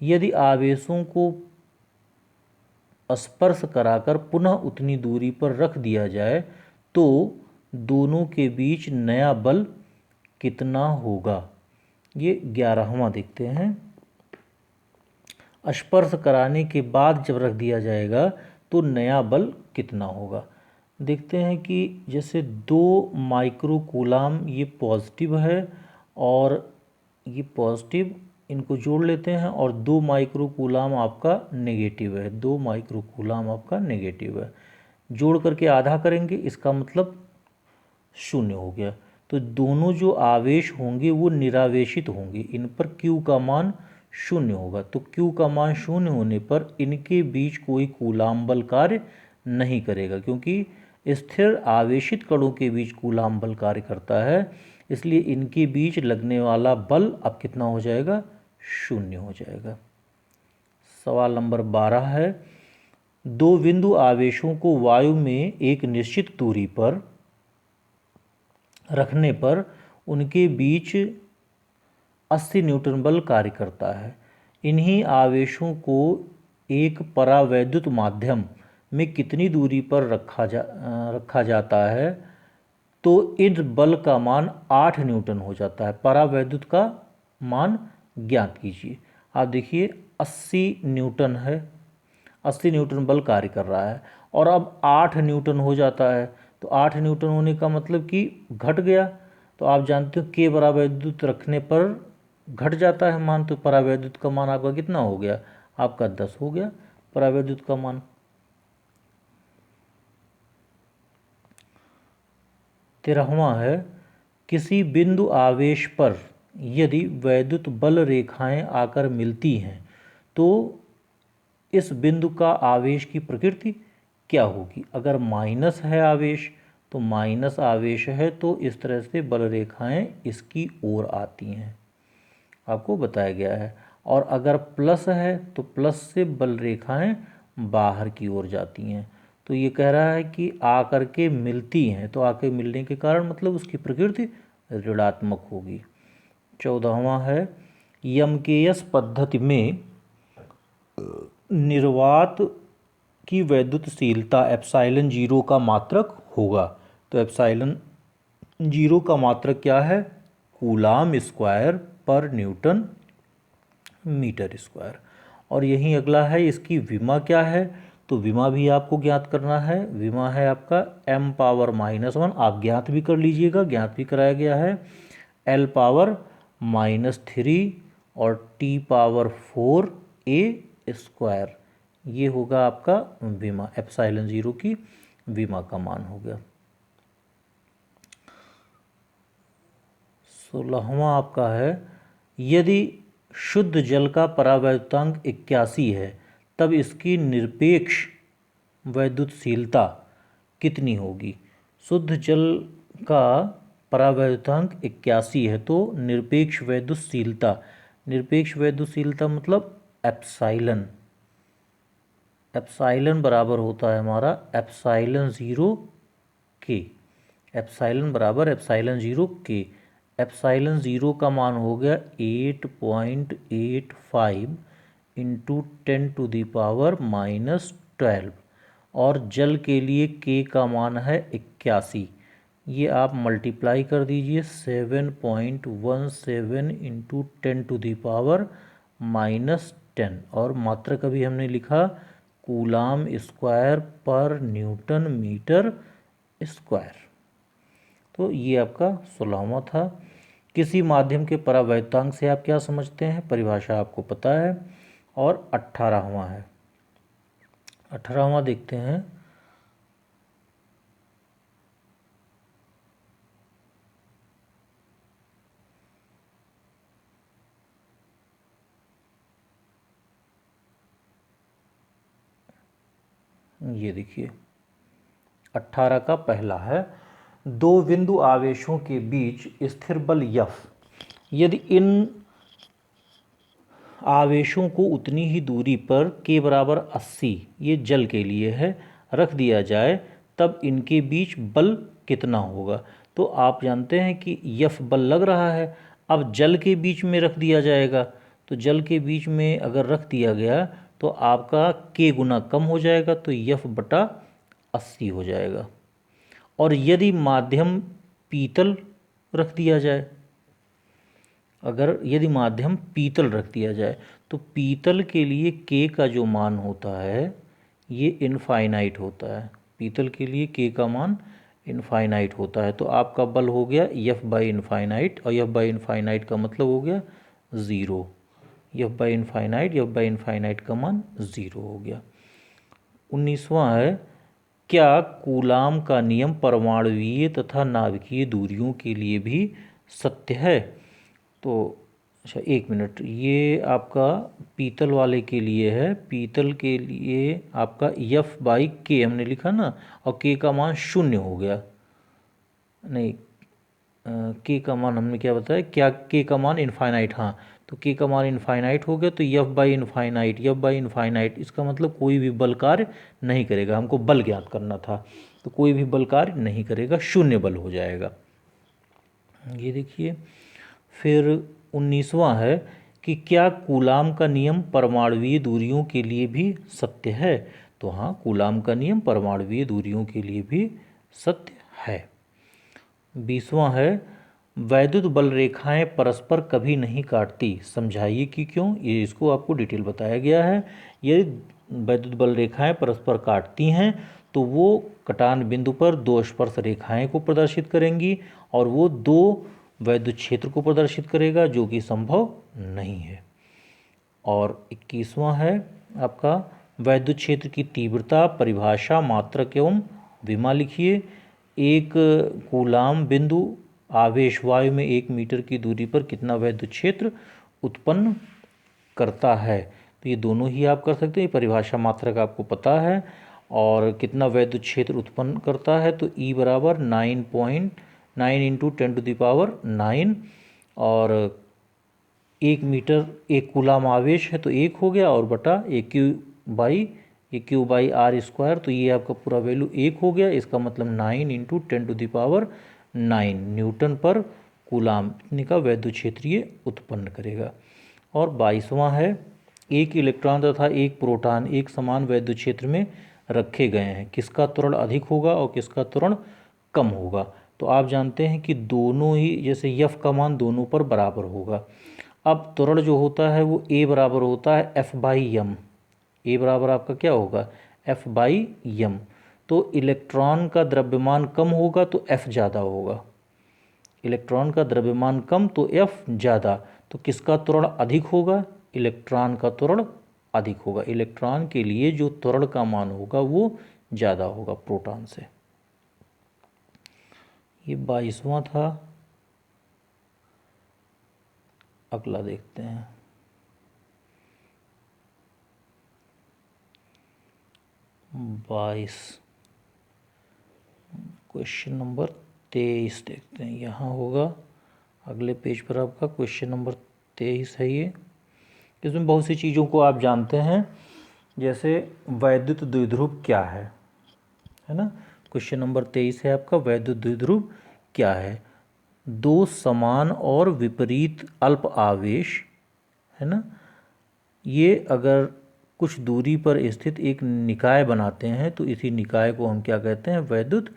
यदि आवेशों को स्पर्श कराकर पुनः उतनी दूरी पर रख दिया जाए तो दोनों के बीच नया बल कितना होगा? ये 11वां देखते हैं। स्पर्श कराने के बाद जब रख दिया जाएगा तो नया बल कितना होगा? देखते हैं कि जैसे 2 माइक्रोकूलाम ये पॉजिटिव है और ये पॉजिटिव, इनको जोड़ लेते हैं, और 2 माइक्रोकूलाम आपका नेगेटिव है। 2 माइक्रोकूलाम आपका नेगेटिव है, जोड़ करके आधा करेंगे, इसका मतलब 0 हो गया। तो दोनों जो आवेश होंगे वो निरावेशित होंगे, इन पर Q का मान 0 होगा। तो Q का मान 0 होने पर इनके बीच कोई कूलाम बल कार्य नहीं करेगा, क्योंकि स्थिर आवेशित कणों के बीच कूलाम बल कार्य करता है। इसलिए इनके बीच लगने वाला बल अब कितना हो जाएगा? 0 हो जाएगा। सवाल नंबर 12 है, दो बिंदु आवेशों को वायु में एक निश्चित दूरी पर रखने पर उनके बीच 80 न्यूटन बल कार्य करता है। इन्हीं आवेशों को एक परावैद्युत माध्यम में कितनी दूरी पर रखा जाता है तो इस बल का मान 8 न्यूटन हो जाता है। परावैद्युत का मान ज्ञात कीजिए। आप देखिए 80 न्यूटन है, 80 न्यूटन बल कार्य कर रहा है और अब 8 न्यूटन हो जाता है। तो 8 न्यूटन होने का मतलब कि घट गया। तो आप जानते हो के परावैद्युत रखने पर घट जाता है मान, तो परावैद्युत का मान आपका कितना हो गया? आपका 10 हो गया परावैद्युत का मान। 13वां है, किसी बिंदु आवेश पर यदि वैद्युत बल रेखाएं आकर मिलती हैं तो इस बिंदु का आवेश की प्रकृति क्या होगी। अगर माइनस है आवेश तो माइनस आवेश है तो इस तरह से बल रेखाएं इसकी ओर आती हैं, आपको बताया गया है। और अगर प्लस है तो प्लस से बल रेखाएं बाहर की ओर जाती हैं। तो ये कह रहा है कि आकर के मिलती हैं, तो आकर मिलने के कारण मतलब उसकी प्रकृति ऋणात्मक होगी। 14वां है यमकेएस पद्धति में निर्वात की वैद्युतशीलता एप्सिलॉन जीरो का मात्रक होगा। तो एप्सिलॉन जीरो का मात्रक क्या है, कूलाम स्क्वायर पर न्यूटन मीटर स्क्वायर। और यही अगला है, इसकी विमा क्या है, तो विमा भी आपको ज्ञात करना है। विमा है आपका m⁻⁻1, आप ज्ञात भी कर लीजिएगा, ज्ञात भी कराया गया है, l⁻⁻3 और t⁻4a²। ये होगा आपका विमा, एप्सिलॉन जीरो की विमा का मान हो गया। 16वां आपका है यदि शुद्ध जल का परावैद्युतांक 81 है तब इसकी निरपेक्ष वैद्युतशीलता कितनी होगी। शुद्ध जल का परावैद्युतांक 81 है तो निरपेक्ष वैद्युतशीलता मतलब एप्सिलॉन बराबर होता है हमारा एप्सिलॉन जीरो के। एप्सिलॉन बराबर एप्सिलॉन जीरो के। एप्सिलॉन जीरो का मान हो गया 8.85 इंटू 10⁻⁻12 और जल के लिए के का मान है 81। ये आप मल्टीप्लाई कर दीजिए 7.17 इंटू 10⁻⁻10 और मात्रक अभी हमने लिखा कूलाम स्क्वायर पर न्यूटन मीटर स्क्वायर। तो ये आपका 16वां था। किसी माध्यम के परावैद्युतांक से आप क्या समझते हैं, परिभाषा आपको पता है। और 18वां है, 18वां देखते हैं। ये देखिए 18 का पहला है, दो बिंदु आवेशों के बीच स्थिर बल F यदि इन आवेशों को उतनी ही दूरी पर k बराबर 80, ये जल के लिए है, रख दिया जाए तब इनके बीच बल कितना होगा। तो आप जानते हैं कि F बल लग रहा है, अब जल के बीच में रख दिया जाएगा, तो जल के बीच में अगर रख दिया गया तो आपका k गुना कम हो जाएगा तो F/80 हो जाएगा। और यदि माध्यम पीतल रख दिया जाए, अगर यदि माध्यम पीतल रख दिया जाए तो पीतल के लिए k का जो मान होता है ये इनफाइनाइट होता है। पीतल के लिए k का मान इनफाइनाइट होता है। तो आपका बल हो गया F/इनफाइनाइट और F/इनफाइनाइट का मतलब हो गया ज़ीरो। F/इनफाइनाइट का मान ज़ीरो हो गया। 19वां है क्या कूलाम का नियम परमाणुवीय तथा नाभिकीय दूरियों के लिए भी सत्य है। तो अच्छा एक मिनट, ये आपका पीतल वाले के लिए है, पीतल के लिए आपका F/K हमने लिखा ना, और K का मान 0 हो गया। नहीं, K का मान हमने क्या बताया, क्या K का मान इनफाइनाइट, हाँ तो K का मान इनफाइनाइट हो गया। तो F/इनफाइनाइट इसका मतलब कोई भी बल कार्य नहीं करेगा। हमको बल ज्ञात करना था, तो कोई भी बल कार्य नहीं करेगा, 0 बल हो जाएगा। ये देखिए फिर 19वां है कि क्या कूलाम का नियम परमाणुवीय दूरियों के लिए भी सत्य है। तो हाँ, कूलाम का नियम परमाणुवीय दूरियों के लिए भी सत्य है। 20वां है वैद्युत बल रेखाएं परस्पर कभी नहीं काटती, समझाइए कि क्यों। ये इसको आपको डिटेल बताया गया है। ये वैद्युत बल रेखाएं परस्पर काटती हैं तो वो कटान बिंदु पर दो स्पर्श रेखाएं को प्रदर्शित करेंगी और वो दो वैद्युत क्षेत्र को प्रदर्शित करेगा, जो कि संभव नहीं है। और 21वां है आपका वैद्युत क्षेत्र की तीव्रता, परिभाषा, मात्रक एवं विमा लिखिए। एक कूलाम बिंदु आवेश वायु में 1 मीटर की दूरी पर कितना वैद्युत क्षेत्र उत्पन्न करता है। तो ये दोनों ही आप कर सकते हैं, परिभाषा मात्रक आपको पता है। और कितना वैद्युत क्षेत्र उत्पन्न करता है, तो E बराबर 9.9 इंटू 10⁹ और 1 मीटर 1 कूलाम आवेश है तो 1 हो गया, और बटा AQ/R², तो ये आपका पूरा वैल्यू 1 हो गया। इसका मतलब 9 इंटू 10⁹ न्यूटन पर कूलाम इतने का वैद्युत क्षेत्र ये उत्पन्न करेगा। और 22वां है, एक इलेक्ट्रॉन तथा एक प्रोटॉन एक समान वैद्युत क्षेत्र में रखे गए हैं, किसका त्वरण अधिक होगा और किसका त्वरण कम होगा। तो आप जानते हैं कि दोनों ही, जैसे F का मान दोनों पर बराबर होगा। अब त्वरण जो होता है वो A बराबर होता है F/m। A बराबर आपका क्या होगा, F/m। तो इलेक्ट्रॉन का द्रव्यमान कम होगा तो F ज़्यादा होगा, इलेक्ट्रॉन का द्रव्यमान कम तो F ज़्यादा। तो किसका त्वरण अधिक होगा, इलेक्ट्रॉन का त्वरण अधिक होगा। इलेक्ट्रॉन के लिए जो त्वरण का मान होगा वो ज़्यादा होगा प्रोटॉन से। ये 22वां था। अगला देखते हैं, क्वेश्चन नंबर 23 देखते हैं। यहाँ होगा अगले पेज पर आपका क्वेश्चन नंबर 23 है ये। इसमें बहुत सी चीज़ों को आप जानते हैं, जैसे वैद्युत द्विध्रुव क्या है ना। क्वेश्चन नंबर 23 है आपका, वैद्युत द्विध्रुव क्या है। दो समान और विपरीत अल्प आवेश है ना, ये अगर कुछ दूरी पर स्थित एक निकाय बनाते हैं तो इसी निकाय को हम क्या कहते हैं, वैद्युत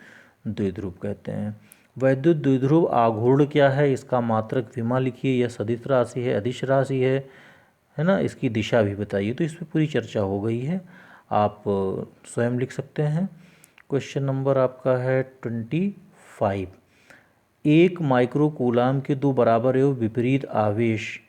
द्विध्रुव कहते हैं। वैद्युत द्विध्रुव आघूर्ण क्या है, इसका मात्रक विमा लिखिए, यह सदिश राशि है, अदिश राशि है ना। इसकी दिशा भी बताइए। तो इस पर पूरी चर्चा हो गई है, आप स्वयं लिख सकते हैं। क्वेश्चन नंबर आपका है 25। एक माइक्रोकूलाम के दो बराबर एवं विपरीत आवेश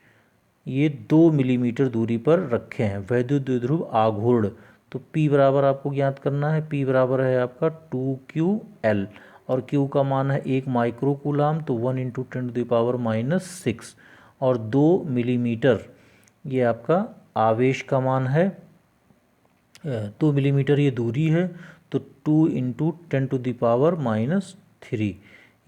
ये 2 मिलीमीटर दूरी पर रखे हैं, वैद्युत द्विध्रुव आघूर्ण। तो P बराबर आपको ज्ञात करना है। P बराबर है आपका 2Ql, और Q का मान है 1 माइक्रोकूलाम, तो 1 इंटू 10⁻⁻6, और 2 मिलीमीटर ये आपका आवेश का मान है। 2 मिलीमीटर ये दूरी है, तो 2 इंटू 10⁻³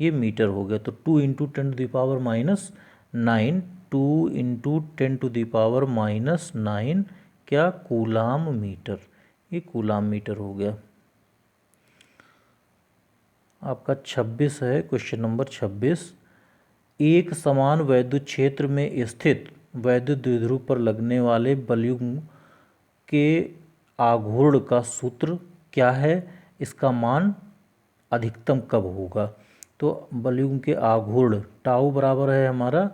ये मीटर हो गया। तो 2 इंटू 10⁻⁹, 2 इंटू 10⁻⁹ क्या, कूलाम मीटर। ये कूलाम मीटर हो गया। आपका 26 है, क्वेश्चन नंबर 26। एक समान वैद्युत क्षेत्र में स्थित वैद्युत द्विध्रुव पर लगने वाले बलयुग्म के आघूर्ण का सूत्र क्या है, इसका मान अधिकतम कब होगा। तो बलयुग्म के आघूर्ण टाउ बराबर है हमारा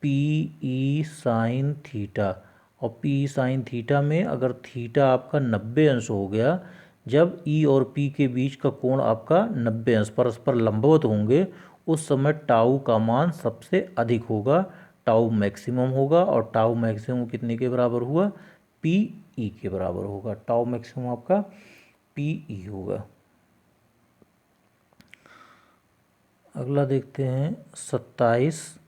PE साइन थीटा, और PE साइन थीटा में अगर थीटा आपका 90 अंश हो गया, जब E और P के बीच का कोण आपका 90 अंश परस्पर लंबवत होंगे, उस समय टाउ का मान सबसे अधिक होगा, टाउ मैक्सिमम होगा। और टाउ मैक्सिमम कितने के बराबर हुआ, PE के बराबर होगा। टाउ मैक्सिमम आपका PE होगा। अगला देखते हैं 27।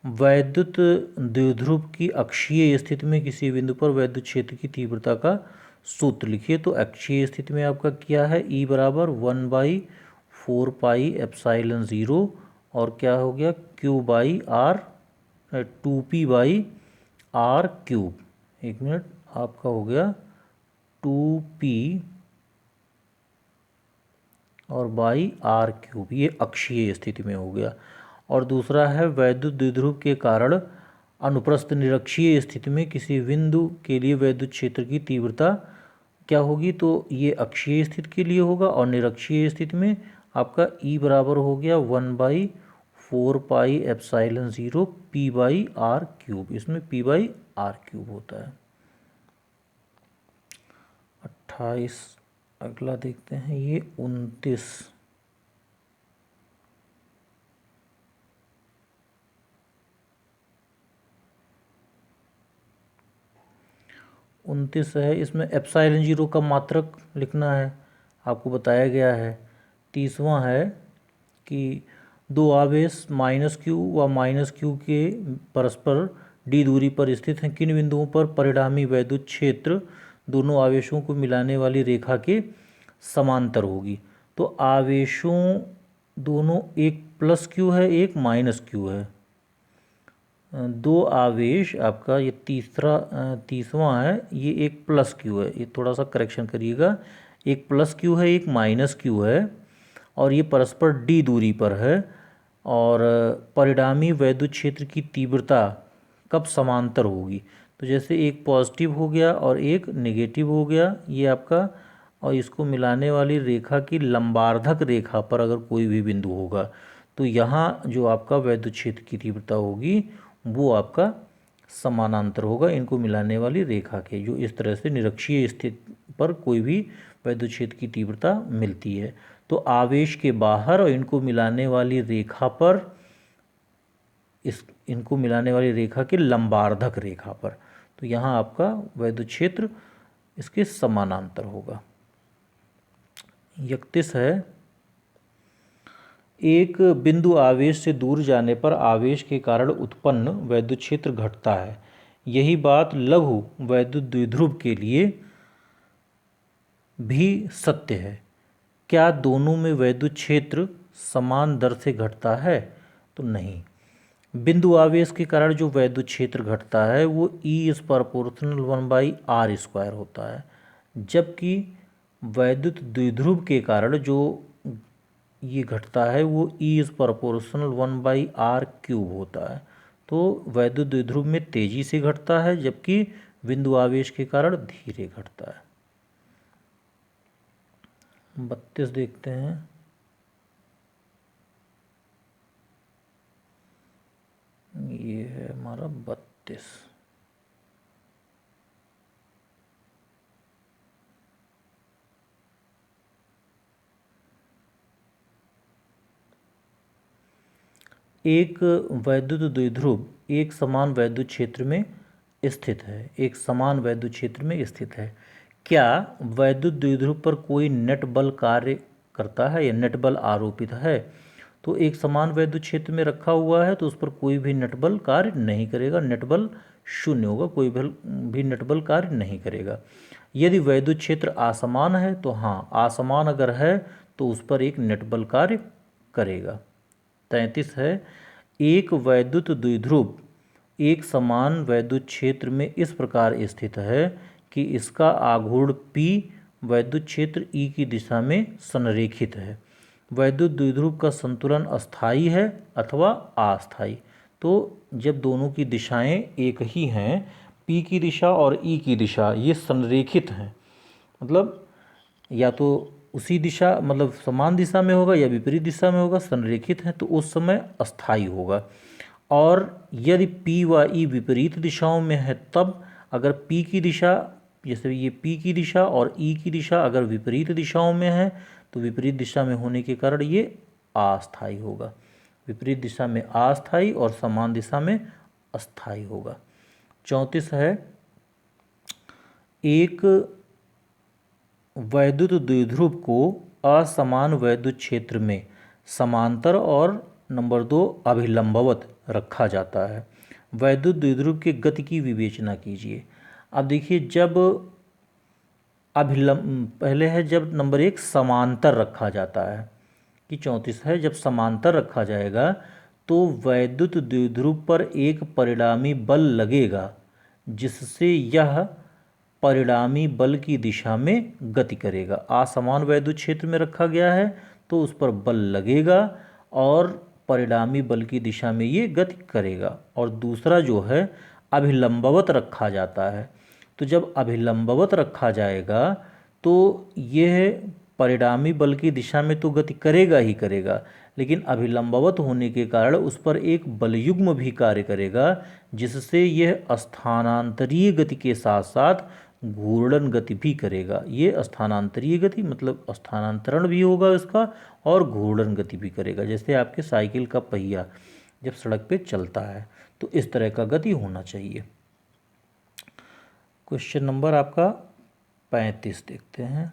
वैद्युत द्विध्रुव की अक्षीय स्थिति में किसी बिंदु पर वैद्युत क्षेत्र की तीव्रता का सूत्र लिखिए। तो अक्षीय स्थिति में आपका क्या है, E बराबर 1/4πε0, और क्या हो गया, Q/R 2P/R³। एक मिनट, आपका हो गया 2P और R³, ये अक्षीय स्थिति में हो गया। और दूसरा है, वैद्युत द्विध्रुव के कारण अनुप्रस्थ निरक्षीय स्थिति में किसी बिंदु के लिए वैद्युत क्षेत्र की तीव्रता क्या होगी। तो ये अक्षीय स्थिति के लिए होगा, और निरक्षीय स्थिति में आपका E बराबर हो गया 1/4πε0 P/R³। इसमें P/R³ होता है। 28। अगला देखते हैं, ये 29। है, इसमें ε0 का मात्रक लिखना है, आपको बताया गया है। 30वां है कि दो आवेश माइनस क्यू व माइनस क्यू के परस्पर d दूरी पर स्थित हैं। किन बिंदुओं पर परिणामी वैद्युत क्षेत्र दोनों आवेशों को मिलाने वाली रेखा के समांतर होगी? तो आवेशों दोनों, एक प्लस क्यू है एक माइनस क्यू है, दो आवेश आपका, ये तीसवां है, ये एक प्लस क्यू है, ये थोड़ा सा करेक्शन करिएगा, एक प्लस क्यू है एक माइनस क्यू है और ये परस्पर d दूरी पर है। और परिणामी वैद्युत क्षेत्र की तीव्रता कब समांतर होगी? तो जैसे एक पॉजिटिव हो गया और एक नेगेटिव हो गया ये आपका, और इसको मिलाने वाली रेखा की लंबार्धक रेखा पर अगर कोई भी बिंदु होगा तो यहाँ जो आपका वैद्युत क्षेत्र की तीव्रता होगी वो आपका समानांतर होगा इनको मिलाने वाली रेखा के। जो इस तरह से निरक्षीय स्थिति पर कोई भी वैद्युत क्षेत्र की तीव्रता मिलती है तो आवेश के बाहर और इनको मिलाने वाली रेखा पर, इनको मिलाने वाली रेखा के लंबार्धक रेखा पर, तो यहाँ आपका वैद्युत क्षेत्र इसके समानांतर होगा। 31 है, एक बिंदु आवेश से दूर जाने पर आवेश के कारण उत्पन्न वैद्युत क्षेत्र घटता है। यही बात लघु वैद्युत द्विध्रुव के लिए भी सत्य है। क्या दोनों में वैद्युत क्षेत्र समान दर से घटता है? तो नहीं। बिंदु आवेश के कारण जो वैद्युत क्षेत्र घटता है वो E इज प्रोपोर्शनल 1/r² होता है, जबकि वैद्युत द्विध्रुव के कारण जो ये घटता है वो E इज प्रोपोर्शनल 1/r³ होता है। तो वैद्युत द्विध्रुव में तेजी से घटता है जबकि बिंदु आवेश के कारण धीरे घटता है। 32 देखते हैं। ये है हमारा 32। एक वैद्युत द्विध्रुव एक समान वैद्युत क्षेत्र में स्थित है, एक समान वैद्युत क्षेत्र में स्थित है। क्या वैद्युत द्विध्रुव पर कोई नेट बल कार्य करता है या नेट बल आरोपित है? तो एक समान वैद्युत क्षेत्र में रखा हुआ है तो उस पर कोई भी नेट बल कार्य नहीं करेगा, नेट बल शून्य होगा, कोई भी नेट बल कार्य नहीं करेगा। यदि वैद्युत क्षेत्र असमान है तो हाँ, असमान अगर है तो उस पर एक नेट बल कार्य करेगा। 33 है, एक वैद्युत द्विध्रुव एक समान वैद्युत क्षेत्र में इस प्रकार स्थित है कि इसका आघूर्ण P वैद्युत क्षेत्र E की दिशा में संरेखित है। वैद्युत द्विध्रुव का संतुलन अस्थायी है अथवा अस्थायी। तो जब दोनों की दिशाएं एक ही हैं, P की दिशा और E की दिशा ये संरेखित हैं, मतलब या तो उसी दिशा मतलब समान दिशा में होगा या विपरीत दिशा में होगा, संरेखित है तो उस समय अस्थायी होगा। और यदि P व E विपरीत दिशाओं में है तब, अगर P की दिशा, जैसे ये P की दिशा और E की दिशा अगर विपरीत दिशाओं में है तो विपरीत दिशा में होने के कारण ये अस्थायी होगा। विपरीत दिशा में अस्थायी और समान दिशा में अस्थायी होगा। 34 है, एक वैद्युत द्विध्रुव को असमान वैद्युत क्षेत्र में समांतर और नंबर 2 अभिलंबवत रखा जाता है। वैद्युत द्विध्रुव के गति की विवेचना कीजिए। अब देखिए, जब पहले है जब नंबर 1 समांतर रखा जाता है कि 34 है, जब समांतर रखा जाएगा तो वैद्युत द्विध्रुव पर एक परिणामी बल लगेगा जिससे यह परिणामी बल की दिशा में गति करेगा। असमान वैद्युत क्षेत्र में रखा गया है तो उस पर बल लगेगा और परिणामी बल की दिशा में ये गति करेगा। और दूसरा जो है अभिलंबवत रखा जाता है, तो जब अभिलंबवत रखा जाएगा तो यह परिणामी बल की दिशा में तो गति करेगा ही करेगा, लेकिन अभिलंबवत होने के कारण उस पर एक बलयुग्म भी कार्य करेगा जिससे यह स्थानांतरीय गति के साथ साथ घूर्णन गति भी करेगा। ये स्थानांतरीय गति मतलब स्थानांतरण भी होगा इसका और घूर्णन गति भी करेगा। जैसे आपके साइकिल का पहिया जब सड़क पे चलता है तो इस तरह का गति होना चाहिए। क्वेश्चन नंबर आपका 35 देखते हैं।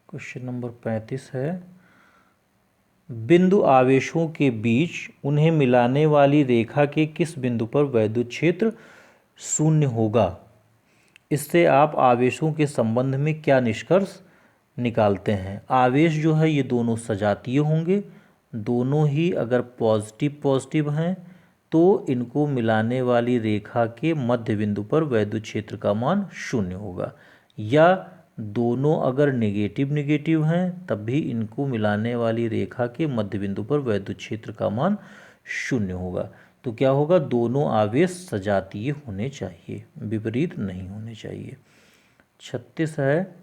क्वेश्चन नंबर 35 है, बिंदु आवेशों के बीच उन्हें मिलाने वाली रेखा के किस बिंदु पर वैद्युत क्षेत्र शून्य होगा। इससे आप आवेशों के संबंध में क्या निष्कर्ष निकालते हैं। आवेश जो है ये दोनों सजातीय होंगे, दोनों ही अगर पॉजिटिव पॉजिटिव हैं तो इनको मिलाने वाली रेखा के मध्य बिंदु पर वैद्युत क्षेत्र का मान शून्य होगा, या दोनों अगर नेगेटिव नेगेटिव हैं तब भी इनको मिलाने वाली रेखा के मध्य बिंदु पर वैद्युत क्षेत्र का मान शून्य होगा। तो क्या होगा, दोनों आवेश सजातीय होने चाहिए, विपरीत नहीं होने चाहिए। 36 है,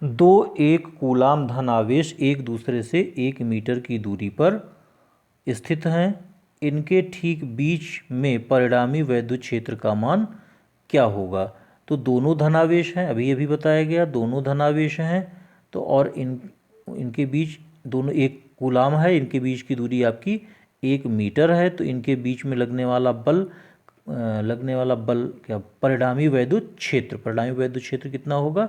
दो एक कूलाम धन आवेश एक दूसरे से 1 मीटर की दूरी पर स्थित हैं, इनके ठीक बीच में परिणामी वैद्युत क्षेत्र का मान क्या होगा। तो दोनों धनावेश हैं, अभी बताया गया दोनों धनावेश हैं, तो और इनके बीच दोनों एक कूलाम है, इनके बीच की दूरी आपकी 1 मीटर है, तो इनके बीच में लगने वाला बल क्या, परिणामी वैद्युत क्षेत्र कितना होगा,